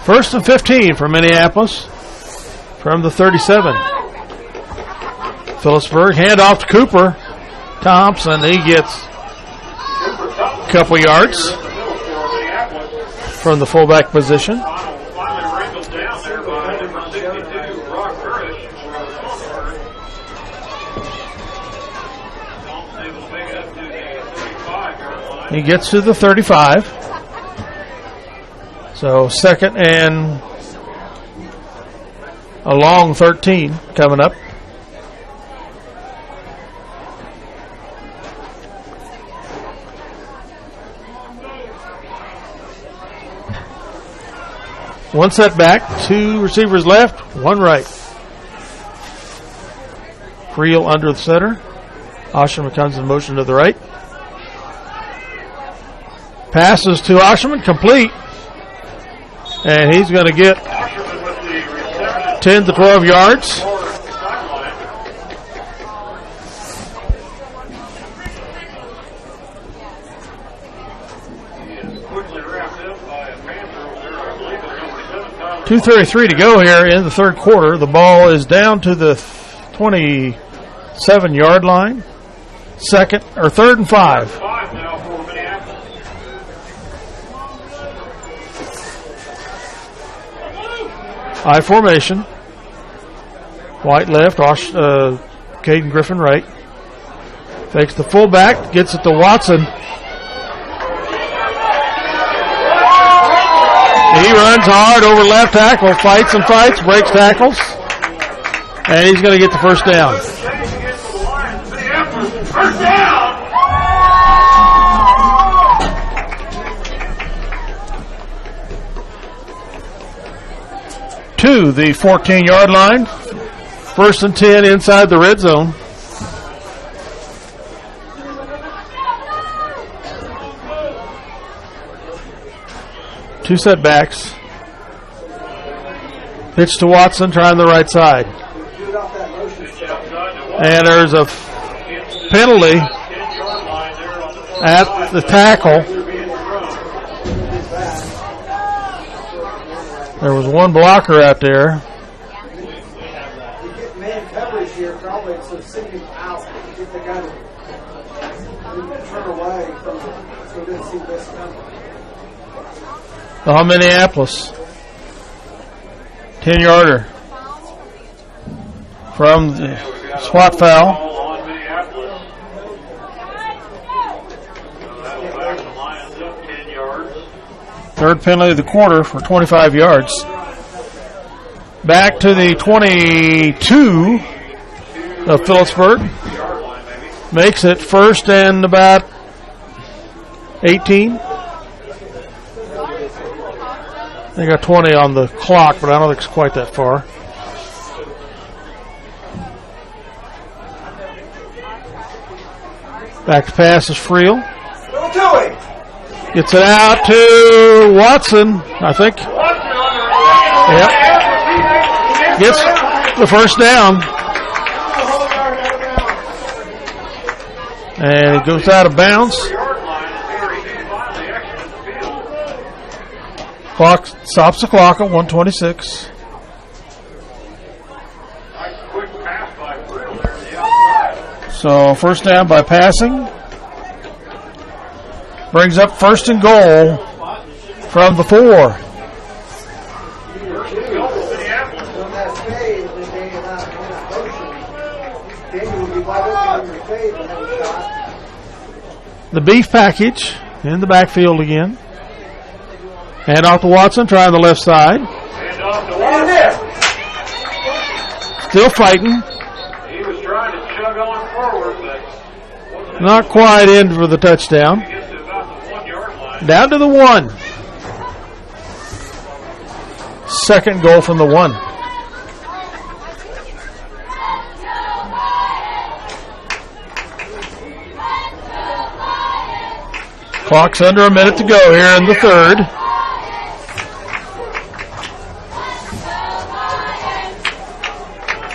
First and 15 for Minneapolis from the 37. Phillipsburg, handoff to Cooper Thompson. He gets a couple yards from the fullback position. He gets to the 35. So 2nd and a long 13 coming up. One setback, 2 receivers left, 1 right. Friel under the center. Osherman comes in motion to the right. Passes to Osherman, complete. And he's going to get 10 to 12 yards. .233 to go here in the third quarter. The ball is down to the 27-yard line. Third and 5. I formation. White left, Caden Griffin right. Fakes the fullback, gets it to Watson. He runs hard over left tackle, fights and fights, breaks tackles, and he's going to get the first down. First down! To the 14-yard line. First and 10 inside the red zone. Two setbacks. Pitch to Watson, trying the right side. And there's a penalty at the tackle. There was one blocker out there. Man coverage here, probably so send him out. Get the guy to turn away from so he doesn't see this coming. Minneapolis. 10-yarder. From the swat foul. Third penalty of the quarter for 25 yards. Back to the 22 of Phillipsburg. Makes it first and about 18. They got 20 on the clock, but I don't think it's quite that far. Back to pass is Friel. Gets it out to Watson, I think. Yep. Gets the first down. And it goes out of bounds. Clock stops the clock at 1:26. So first down by passing. Brings up first and goal from the 4. The beef package in the backfield again. Hand off to Watson, trying the left side. Still fighting. He was trying to chug on forward, but not quite in for the touchdown. Down to the 1. Second goal from the 1. Clock's under a minute to go here in the third.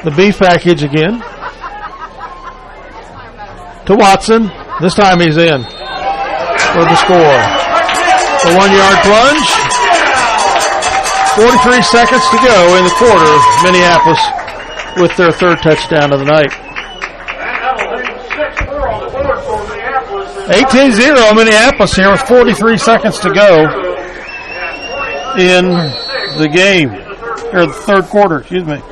The beef package again. To Watson. This time he's in for the score. The 1-yard plunge. 43 seconds to go in the quarter. Minneapolis with their third touchdown of the night. 18-0 Minneapolis here with 43 seconds to go in the game. Or the third quarter, excuse me.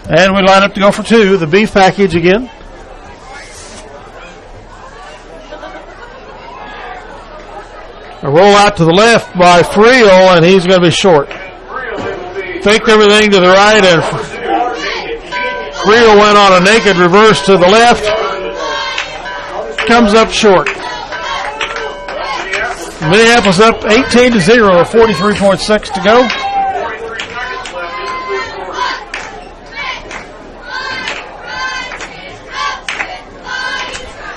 And we line up to go for 2. The beef package again. A roll out to the left by Friel, and he's going to be short. Faked everything to the right, and Friel went on a naked reverse to the left. Comes up short. Minneapolis up 18-0, 43.6 to go. 43 seconds left in the third quarter.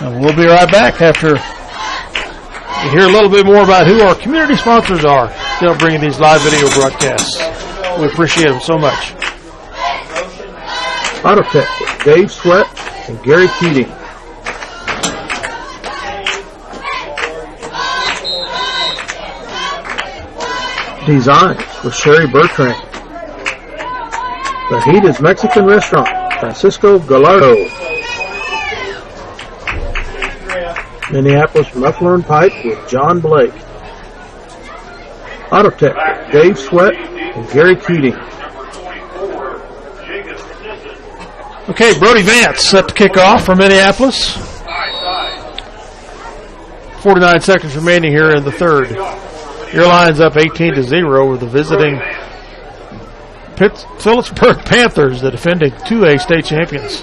And we'll be right back after we hear a little bit more about who our community sponsors are. Still bringing these live video broadcasts. We appreciate them so much. Autotech with Dave Sweat and Gary Keating. Designs with Sherry Bertrand. The Heat is Mexican restaurant, Francisco Gallardo. Minneapolis Muffler and Pipe with John Blake. Autotech with Dave Sweat and Gary Keating. Okay, Brody Vance set to kick off for Minneapolis. 49 seconds remaining here in the third. Your line's up 18-0 with the visiting Phillipsburg Panthers, the defending 2A state champions.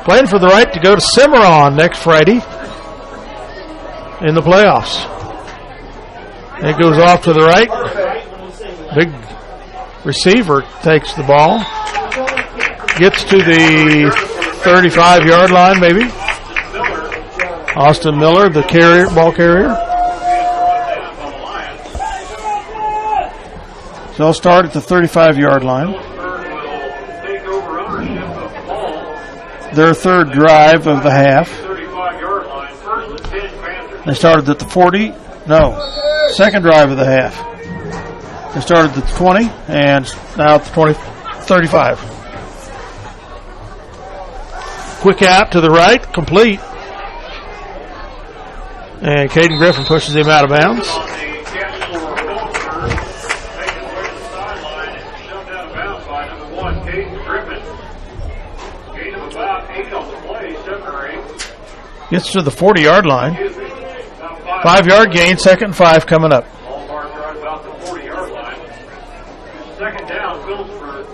Playing for the right to go to Cimarron next Friday in the playoffs. It goes off to the right. Big receiver takes the ball. Gets to the 35-yard line, maybe. Austin Miller, the ball carrier. So they'll start at the 35-yard line. Their third drive of the half. They started at the 40. No, second drive of the half. They started at the 20 and now at the 35. Quick out to the right, complete. And Caden Griffin pushes him out of bounds. Gets to the 40-yard line. 5-yard gain, 2nd and 5 coming up. Second down, Phillipsburg.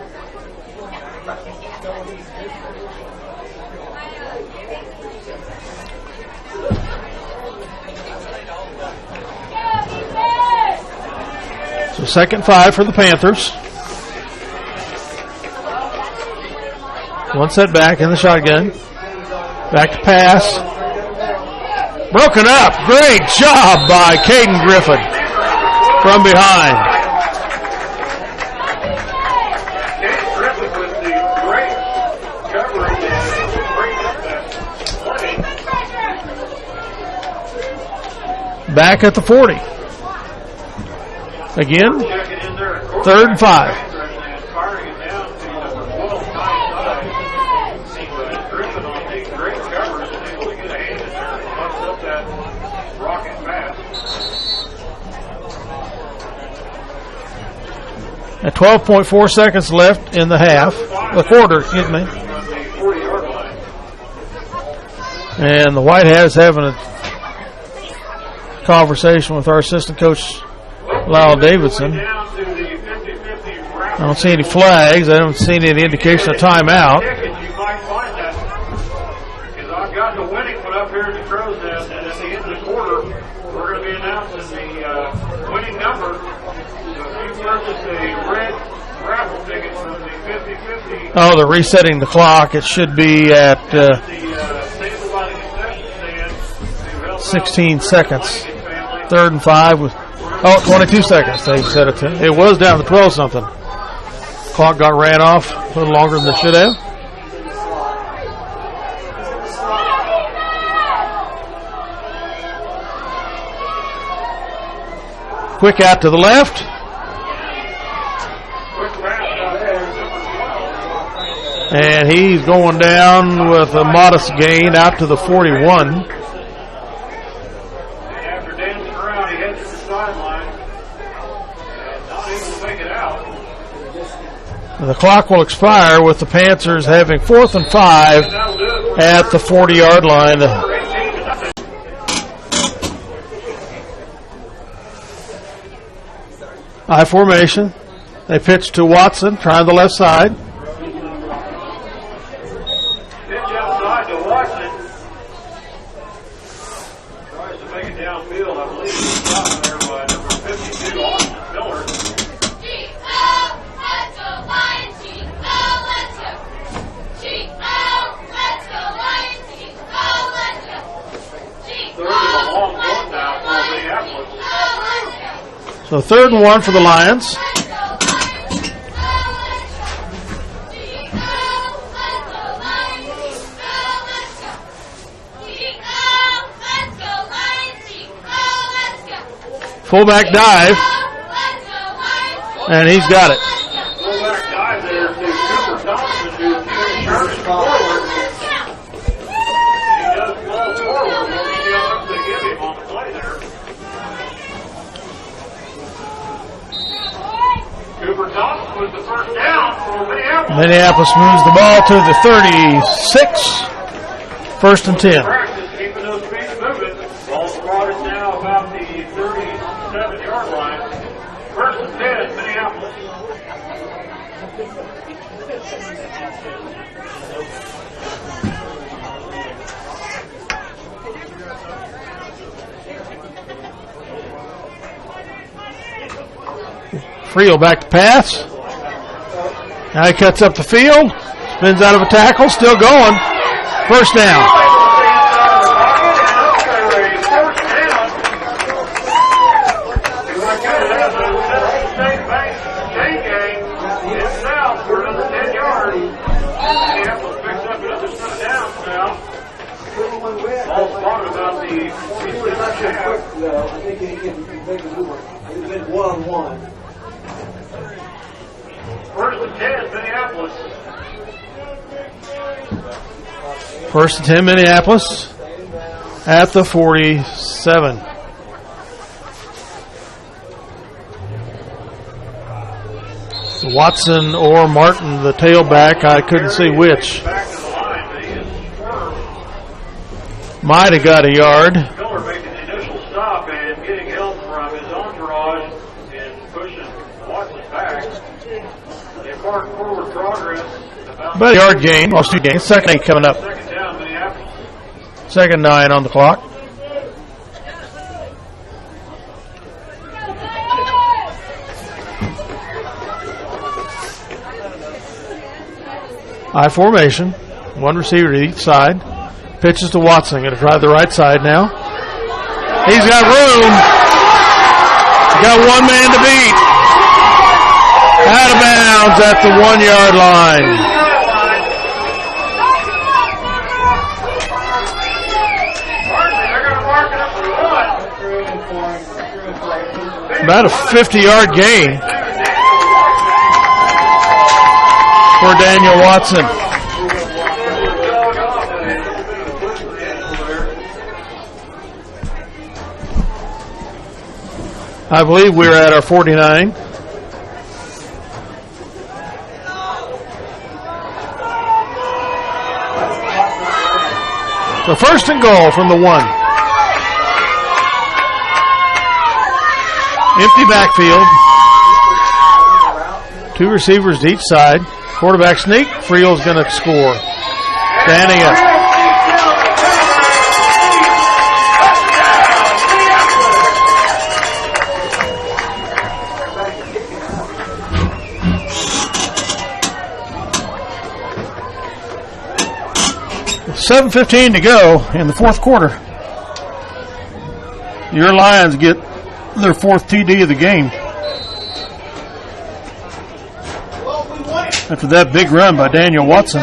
So 2nd and 5 for the Panthers. One set back in the shotgun. Back to pass. Broken up. Great job by Caden Griffin from behind. Caden Griffin with the great coverage and breaking up that play. Back at the 40. Again, 3rd and 5. At 12.4 seconds left in the half, the quarter, excuse me. And the White Hats having a conversation with our assistant coach, Lyle Davidson. I don't see any flags. I don't see any indication of timeout. I've got the winning put up here in the crow's nest, and at the end of the quarter, we're going to be announcing the winning number. Purchase a red raffle ticket from the 50-50. Oh, they're resetting the clock. It should be at 16 seconds. 3rd and 5 with 22 seconds. They set it to. It was down to 12 something. Clock got ran off a little longer than it should have. Quick out to the left. And he's going down with a modest gain out to the 41. And after dancing around, he heads to the sideline and not able to make it out. The clock will expire with the Panthers having 4th and 5 at the 40-yard line. I formation. They pitch to Watson, trying the left side. So 3rd and 1 for the Lions. Fullback dive, and he's got it. Fullback dive there to Cooper Thompson, who turns forward. He does fall forward. We'll see how much they give him on the play there. Cooper Thompson with the first down for Minneapolis. Minneapolis moves the ball to the 36. 1st and 10. Practice keeping those feet moving. Ball's brought it now about the 37-yard line. 1st and 10, Minneapolis. Friel back to pass. Now he cuts up the field. Spins out of a tackle. Still going. 1st down. I think he can make a move. It's been 1-on-1. 1st and 10, Minneapolis. 1st and 10, Minneapolis at the 47. Watson or Martin, the tailback. I couldn't see which. Might have got a yard. Miller making the initial stop and getting help from his entourage in pushing Watson back. They mark forward progress. About a yard gain. Lost 2 gains. 2nd 8 coming up. 2nd down, Minneapolis. 2nd 9 on the clock. I formation. 1 receiver to each side. Pitches to Watson. Going to try the right side now. He's got room. He's got 1 man to beat. Out of bounds at the 1-yard line. About a 50-yard gain for Daniel Watson. I believe we're at our 49. So 1st and goal from the 1. Empty backfield. 2 receivers to each side. Quarterback sneak. Friel's going to score. Standing up. With 7:15 to go in the 4th quarter. Your Lions get their 4th TD of the game. After that big run by Daniel Watson.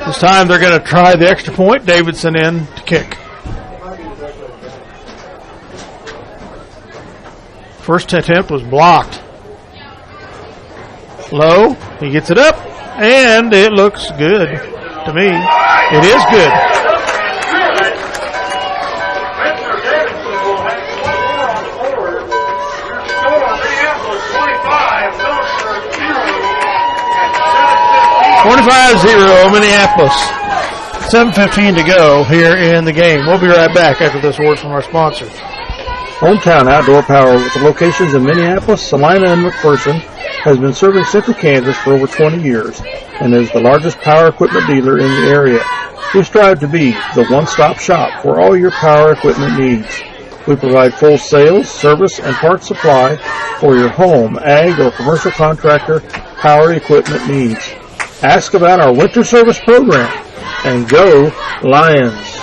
This time they're going to try the extra point. Davidson in to kick. First attempt was blocked. Low. He gets it up. And it looks good to me. It is good. (45-0) Minneapolis. 7:15 to go here in the game. We'll be right back after this word from our sponsors. Hometown Outdoor Power with locations in Minneapolis, Salina, and McPherson has been serving Central Kansas for over 20 years and is the largest power equipment dealer in the area. We strive to be the one-stop shop for all your power equipment needs. We provide full sales, service, and parts supply for your home, ag, or commercial contractor power equipment needs. Ask about our winter service program and go Lions.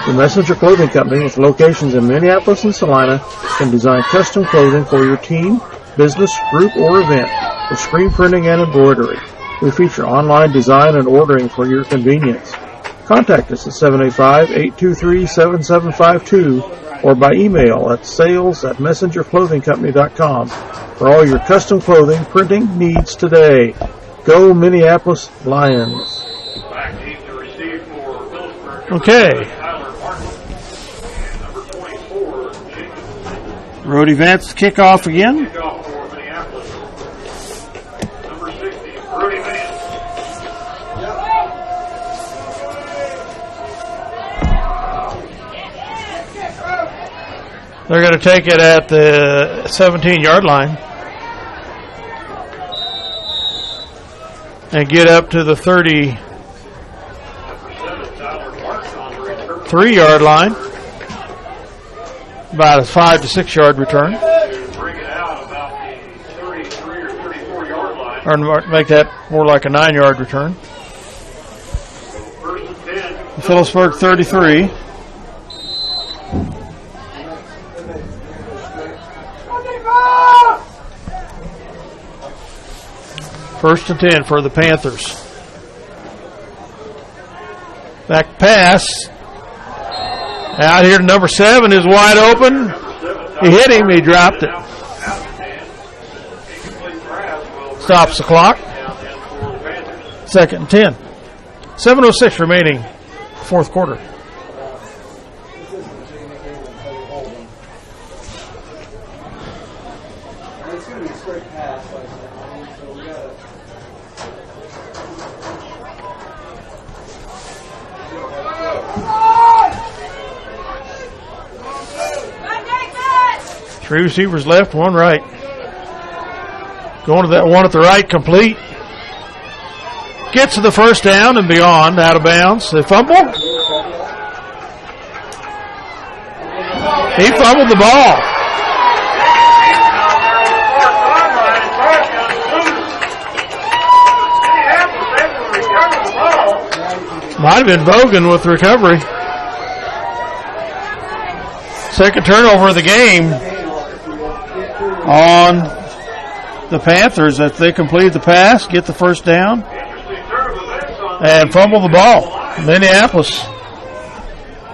The Messenger Clothing Company, with locations in Minneapolis and Salina, can design custom clothing for your team, business, group, or event with screen printing and embroidery. We feature online design and ordering for your convenience. Contact us at 785-823-7752 or by email at sales@messengerclothingcompany.com for all your custom clothing printing needs today. Go Minneapolis Lions. Back team to receive for Phillipsburg. Okay. Tyler Martin. And number 24, Jacob. Road events kickoff again. Kickoff for Minneapolis. Number 60, Brody Vance. They're going to take it at the 17-yard line and get up to the 33-yard line. About a 5 to 6 yard return. Bring it out about the 33 or 34-yard line. Or make that more like a 9-yard return. First and 10. Phillipsburg 33. First and 10 for the Panthers. Back pass. Out here to number 7 is wide open. He hit him. He dropped it. Stops the clock. Second and 10. 7:06 remaining. Fourth quarter. It's going to be a straight pass like that. So we got to. Three receivers left, one right. Going to that one at the right, complete. Gets to the first down and beyond, out of bounds. They fumble. He fumbled the ball. Might have been Bogan with the recovery. Second turnover of the game on the Panthers as they complete the pass, get the first down, and fumble the ball. Minneapolis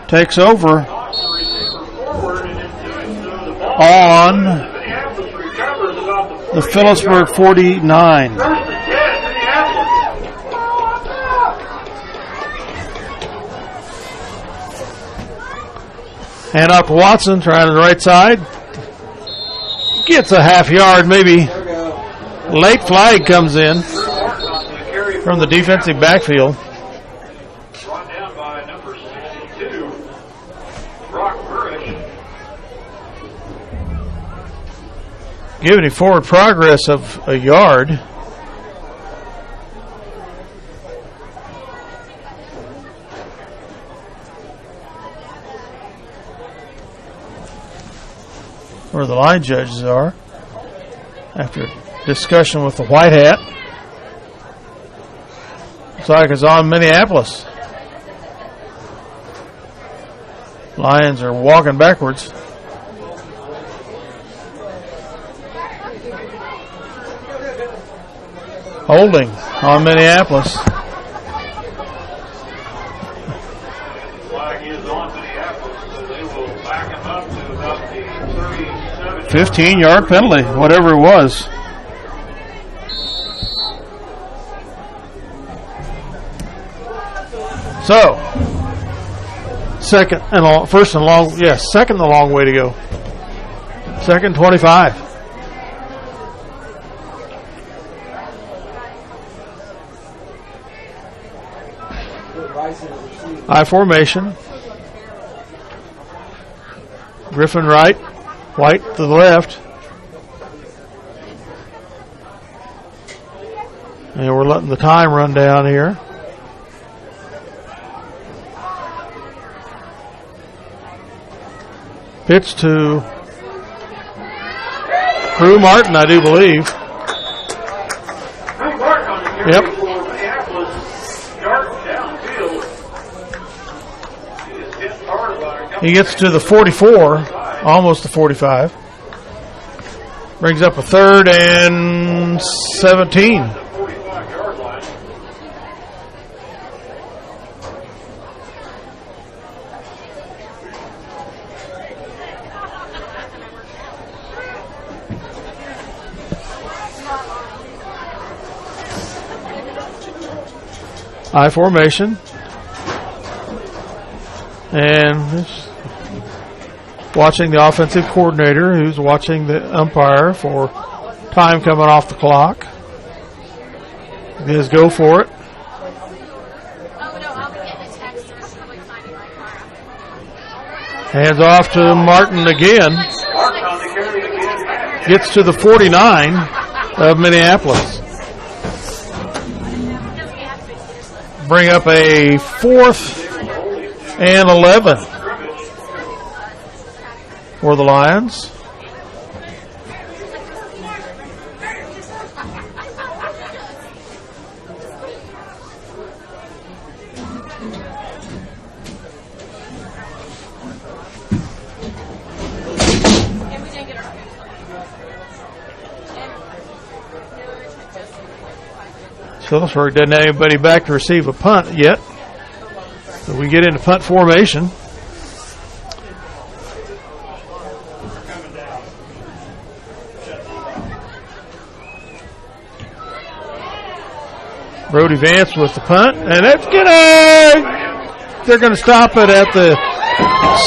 takes over on the Phillipsburg 49. Hand off to Watson, trying to the right side. Gets a half yard, maybe. Late flag comes in from the defensive backfield. Brought down by number 62, Brock Burrish. Giving him forward progress of a yard. Where the line judges are after discussion with the white hat. Looks like it's on Minneapolis. Lions are walking backwards. Holding on Minneapolis. Flag is on Minneapolis, so they will back him up to about the 37. 15-yard penalty, whatever it was. So, second and long way to go. Second 25. I formation. Griffin right, White to the left. And we're letting the time run down here. Pitch to Crew Martin, I do believe. Crew Martin on the carry Yep. for Minneapolis. Yard downfield. He is hit hard He gets to the 44, almost the 45. Brings up a 3rd and 17. I formation. And watching the offensive coordinator, who's watching the umpire for time coming off the clock. He says go for it. Hands off to Martin again. Gets to the 49 of Minneapolis. Bring up a 4th and 11 for the Lions. Phillipsburg doesn't have anybody back to receive a punt yet. So we get into punt formation. Brody Vance with the punt, and it's they're going to stop it at the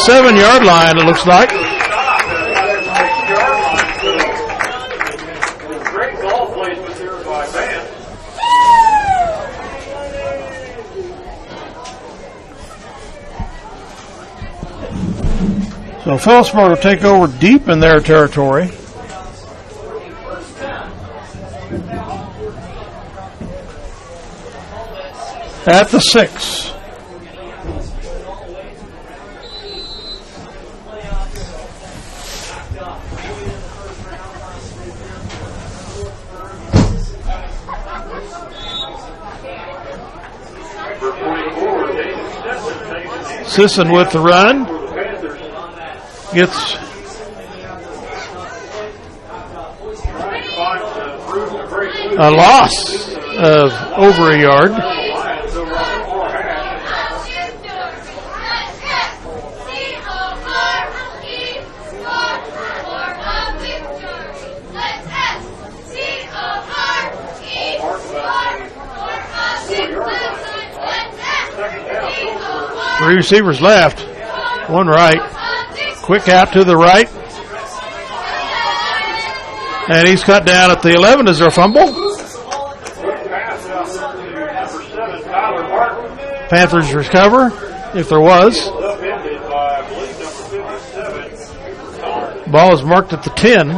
7-yard line, it looks like. Great ball placement there by Vance. So Phillipsburg will take over deep in their territory. At the 6. Sisson with the run. Gets a loss of over a yard. Three receivers left, one right. Quick out to the right. And he's cut down at the 11. Is there a fumble? Panthers recover, if there was. Ball is marked at the 10.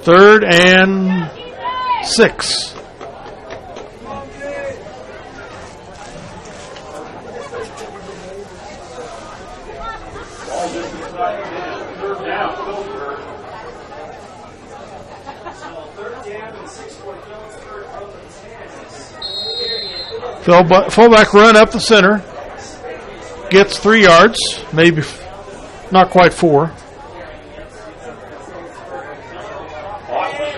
3rd and 6. Fullback run up the center. Gets 3 yards, maybe not quite 4.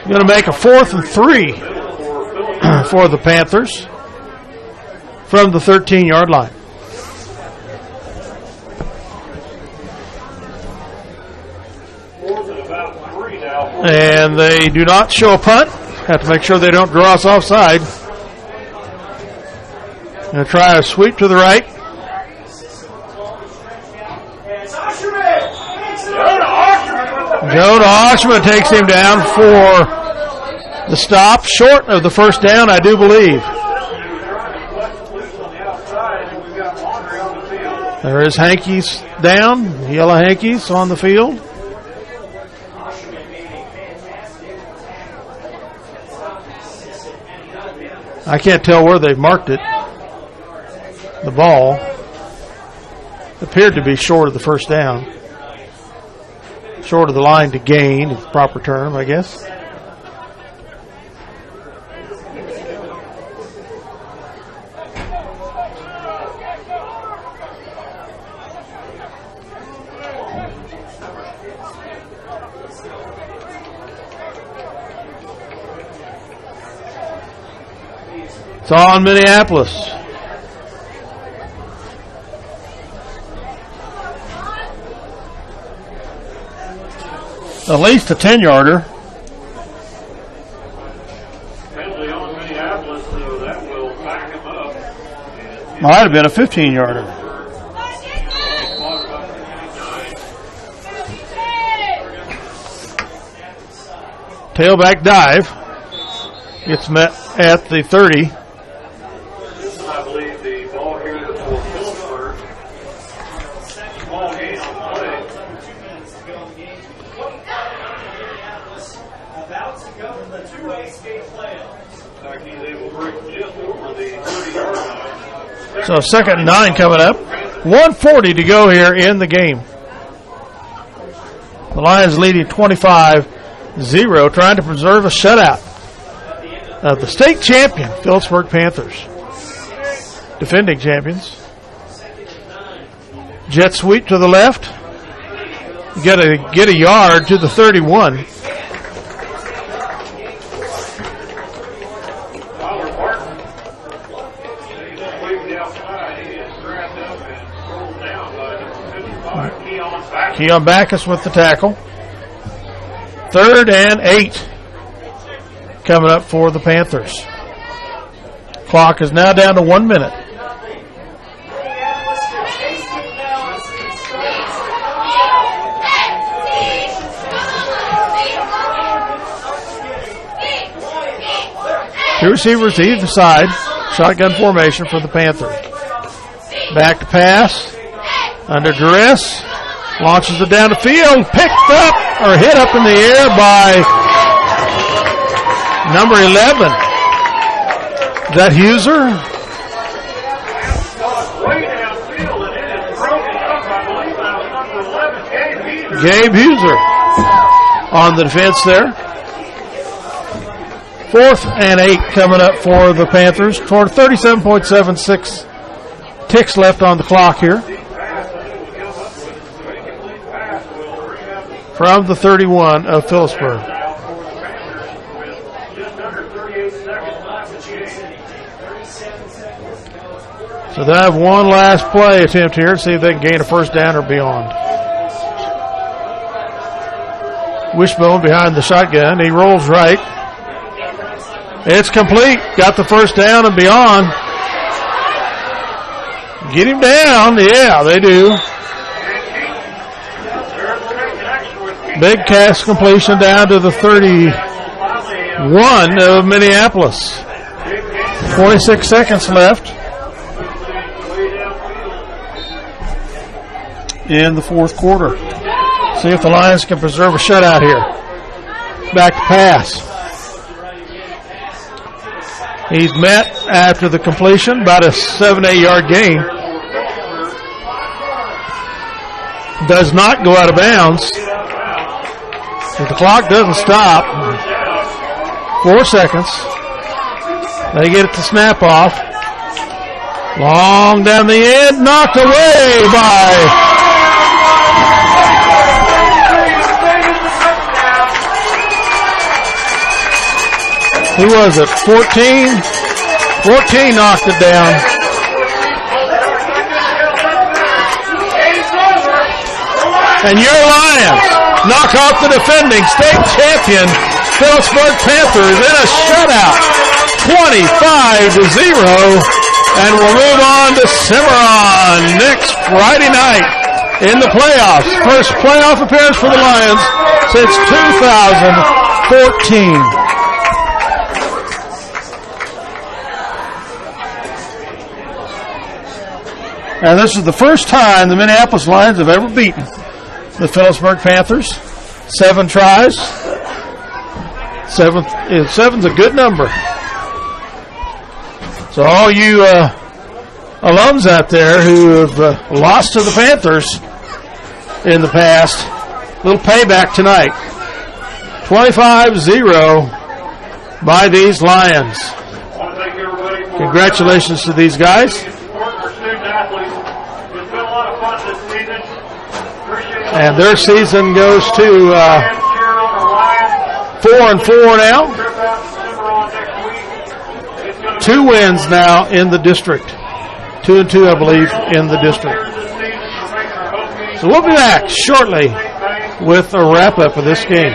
Going to make a 4th and 3 for the Panthers from the 13-yard line. And they do not show a punt. Have to make sure they don't draw us offside. Going to try a sweep to the right. Jonah Oshman takes him down for the stop, short of the first down, I do believe. There is Hankies down, yellow Hankies on the field. I can't tell where they've marked it. The ball appeared to be short of the first down. Short of the line to gain is the proper term, I guess. It's on Minneapolis. At least a 10-yarder. Penalty on Minneapolis, so that will back him up. Might have been a 15-yarder. Tailback dive. Gets met at the 30. I believe the ball carrier for Phillipsburg. Small gain on play. About to go to the two-way skate playoffs. In fact, he's able to break just over the 30-yard line. So 2nd and 9 coming up. 1:40 to go here in the game. The Lions leading 25-0, trying to preserve a shutout of the state champion, Phillipsburg Panthers. Defending champions. Jet sweep to the left. You got to get a yard to the 31. Keon Backus with the tackle. 3rd and 8 coming up for the Panthers. Clock is now down to 1 minute. Two receivers to either side. Shotgun formation for the Panthers. Back to pass. Under duress. Launches it down the field. Picked up or hit up in the air by number 11. Is that Huser? Gabe Huser on the defense there. 4th and 8 coming up for the Panthers. Toward 37.76 ticks left on the clock here. From the 31 of Phillipsburg. So they have one last play attempt here to see if they can gain a first down or beyond. Wishbone behind the shotgun. He rolls right. It's complete. Got the first down and beyond. Get him down. Yeah, they do. Big cast completion down to the 31 of Minneapolis. 26 seconds left in the 4th quarter. See if the Lions can preserve a shutout here. Back to pass. He's met after the completion, about a 7-8 yard gain. Does not go out of bounds. If the clock doesn't stop, 4 seconds. They get it to snap off. Long down the end, knocked away by who was it? 14? 14 knocked it down. And your Lions knock off the defending state champion Phillipsburg Panthers in a shutout, 25-0, and we'll move on to Cimarron next Friday night in the playoffs. First playoff appearance for the Lions since 2014. And this is the first time the Minneapolis Lions have ever beaten the Phillipsburg Panthers. 7 tries. Seven's a good number. So all you alums out there who have lost to the Panthers in the past, little payback tonight. 25-0 by these Lions. Congratulations to these guys. And their season goes to 4-4 now. 2 wins now in the district. 2-2, I believe, in the district. So we'll be back shortly with a wrap-up of this game.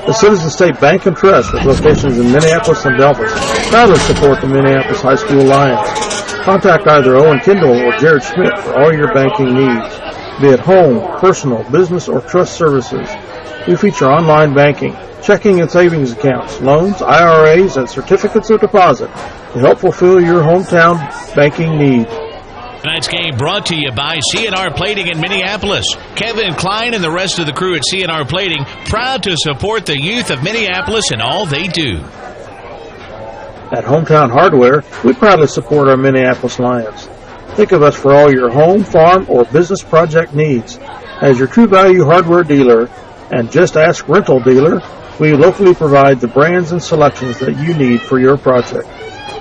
The Citizen State Bank and Trust, with locations in Minneapolis and Delphos, proudly support the Minneapolis High School Lions. Contact either Owen Kendall or Jared Schmidt for all your banking needs, be it home, personal, business, or trust services. We feature online banking, checking and savings accounts, loans, IRAs, and certificates of deposit to help fulfill your hometown banking needs. Tonight's game brought to you by C&R Plating in Minneapolis. Kevin Klein and the rest of the crew at C&R Plating, proud to support the youth of Minneapolis in all they do. At Hometown Hardware, we proudly support our Minneapolis Lions. Think of us for all your home, farm, or business project needs. As your True Value hardware dealer and Just Ask rental dealer, we locally provide the brands and selections that you need for your project.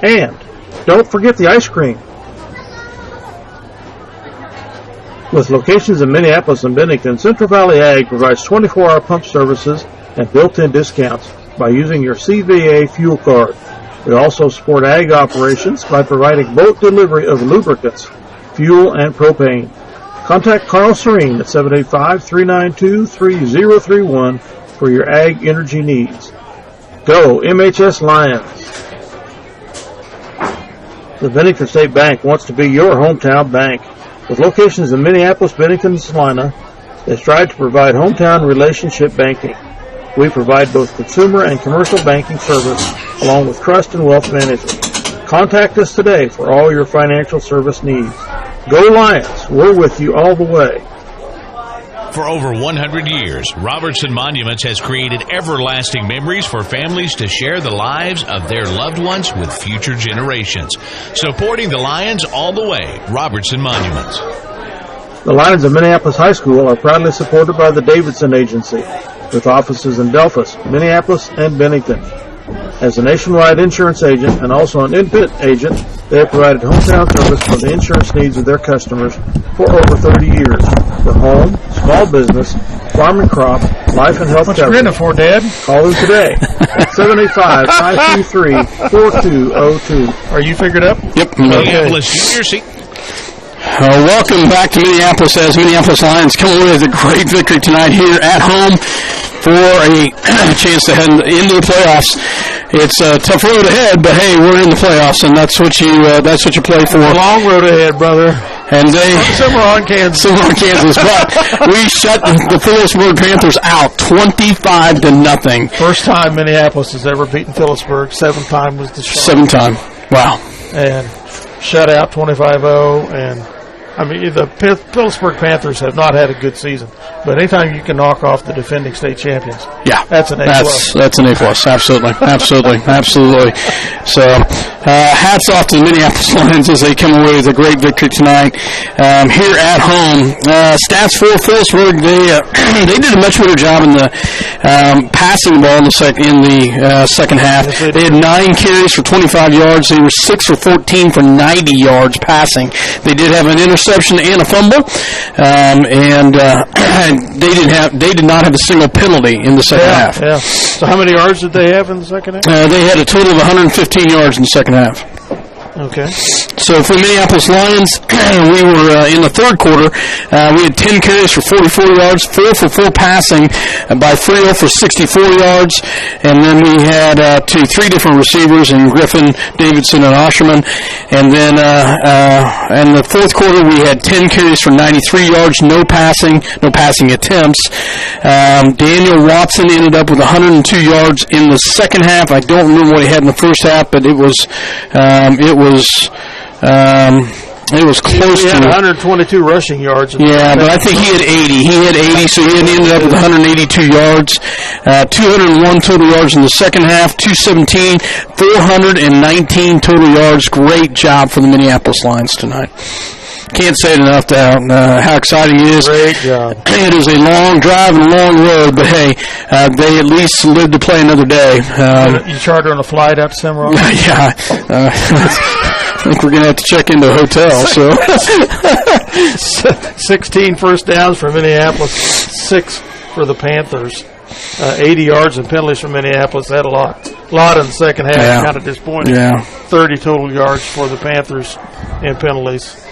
And don't forget the ice cream. With locations in Minneapolis and Bennington, Central Valley Ag provides 24-hour pump services and built-in discounts by using your CVA fuel card. We also support ag operations by providing bulk delivery of lubricants, fuel, and propane. Contact Carl Serene at 785-392-3031 for your ag energy needs. Go MHS Lions! The Bennington State Bank wants to be your hometown bank. With locations in Minneapolis, Bennington, and Salina, they strive to provide hometown relationship banking. We provide both consumer and commercial banking service, along with trust and wealth management. Contact us today for all your financial service needs. Go Lions! We're with you all the way. For over 100 years, Robertson Monuments has created everlasting memories for families to share the lives of their loved ones with future generations. Supporting the Lions all the way, Robertson Monuments. The Lions of Minneapolis High School are proudly supported by the Davidson Agency, with offices in Delphos, Minneapolis, and Bennington. As a nationwide insurance agent and also an independent agent, they have provided hometown service for the insurance needs of their customers for over 30 years. For home, small business, farm and crop, life and health coverage. What's for, Dad? Call them today at 785-523-4202. Are you figured up? Yep. Minneapolis Junior Senior. Welcome back to Minneapolis as Minneapolis Lions come away with a great victory tonight here at home for a chance to head into the playoffs. It's a tough road ahead, but hey, we're in the playoffs, and that's what you play for. A long road ahead, brother. And somewhere on Kansas. But we shut the Phillipsburg Panthers out 25-0. First time Minneapolis has ever beaten Phillipsburg. 7th time was the shot. 7th time. Wow. And shut out 25-0, and I mean, the Phillipsburg Panthers have not had a good season, but anytime you can knock off the defending state champions, that's an A+. That's an A+. Absolutely. So, hats off to the Minneapolis Lions as they come away with a great victory tonight here at home. Stats for Phillipsburg, they did a much better job in the passing the ball in the second half. Yes, they had 9 carries for 25 yards. They were 6 for 14 for 90 yards passing. They did have an interception and a fumble, and they did not have a single penalty in the second half. Yeah. So how many yards did they have in the second half? They had a total of 115 yards in the second half. Okay. So for the Minneapolis Lions, we were in the third quarter. We had 10 carries for 44 yards, 4 for 4 passing by Friel for 64 yards, and then we had 3 different receivers in Griffin, Davidson, and Osherman. And then in the fourth quarter, we had 10 carries for 93 yards, no passing attempts. Daniel Watson ended up with 102 yards in the second half. I don't remember what he had in the first half, but it was close he had to 122 rushing yards. Yeah, but I think he had 80. So he ended up with 182 yards, 201 total yards in the second half, 217, 419 total yards. Great job for the Minneapolis Lions tonight. Can't say it enough how exciting it is. Great job. It is a long drive and a long road, but hey, they at least lived to play another day. You charter on a flight out to Cimarron? Yeah. I think we're going to have to check into a hotel. So 16 first downs for Minneapolis, 6 for the Panthers. 80 yards and penalties from Minneapolis. They had a lot in the second half. Yeah. Kind of disappointing. Yeah. 30 total yards for the Panthers in penalties.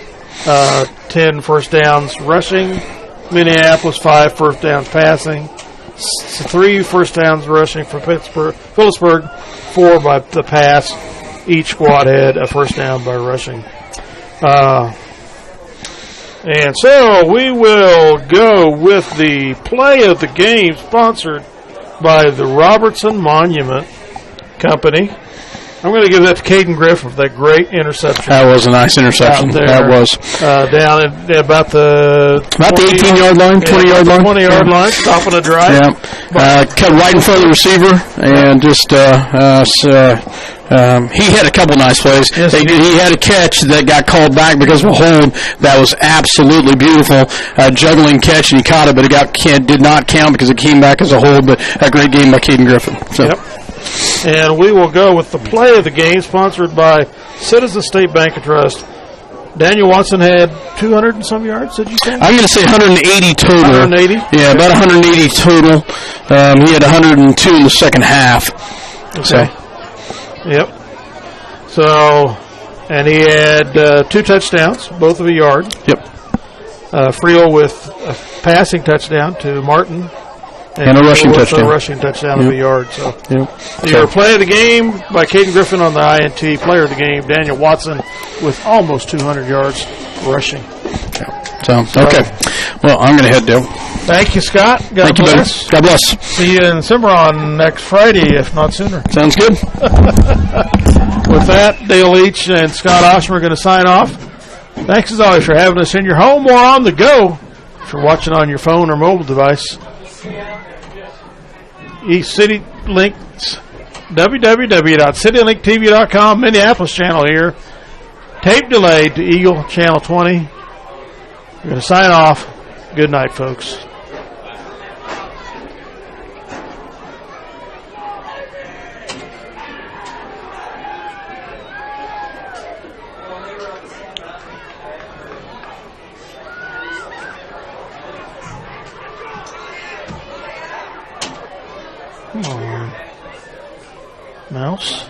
10 first downs rushing. Minneapolis, 5 first downs passing. 3 first downs rushing for Phillipsburg, 4 by the pass. Each squad had a first down by rushing. And so we will go with the play of the game sponsored by the Robertson Monument Company. I'm going to give that to Caden Griffin for that great interception. That was a nice interception. That was. Down at about the 18-yard line, 20-yard line. 20-yard line, stopping a drive. Yeah. Cut right in front of the receiver and just he had a couple nice plays. Yes, he had a catch that got called back because of a hold that was absolutely beautiful. Juggling catch, and he caught it, but it did not count because it came back as a hold, but a great game by Caden Griffin. So. Yep. And we will go with the play of the game sponsored by Citizen State Bank and Trust. Daniel Watson had 200 and some yards, did you say? I'm going to say 180 total. 180? Yeah, about 180 total. He had 102 in the second half. Okay. So. Yep. So, and he had 2 touchdowns, both of a yard. Yep. Friel with a passing touchdown to Martin. And a rushing touchdown. A rushing touchdown of a yard. So, yep. Your play of the game by Caden Griffin on the INT. Player of the game, Daniel Watson, with almost 200 yards rushing. So, okay. Well, I'm going to head, Dale. Thank you, Scott. God bless. You, God bless. See you in Cimarron next Friday, if not sooner. Sounds good. With that, Dale Leach and Scott Oshmer are going to sign off. Thanks, as always, for having us in your home or on the go. If you're watching on your phone or mobile device, City Links, www.citylinktv.com, Minneapolis channel here. Tape delayed to Eagle Channel 20. We're going to sign off. Good night, folks. Come on, mouse.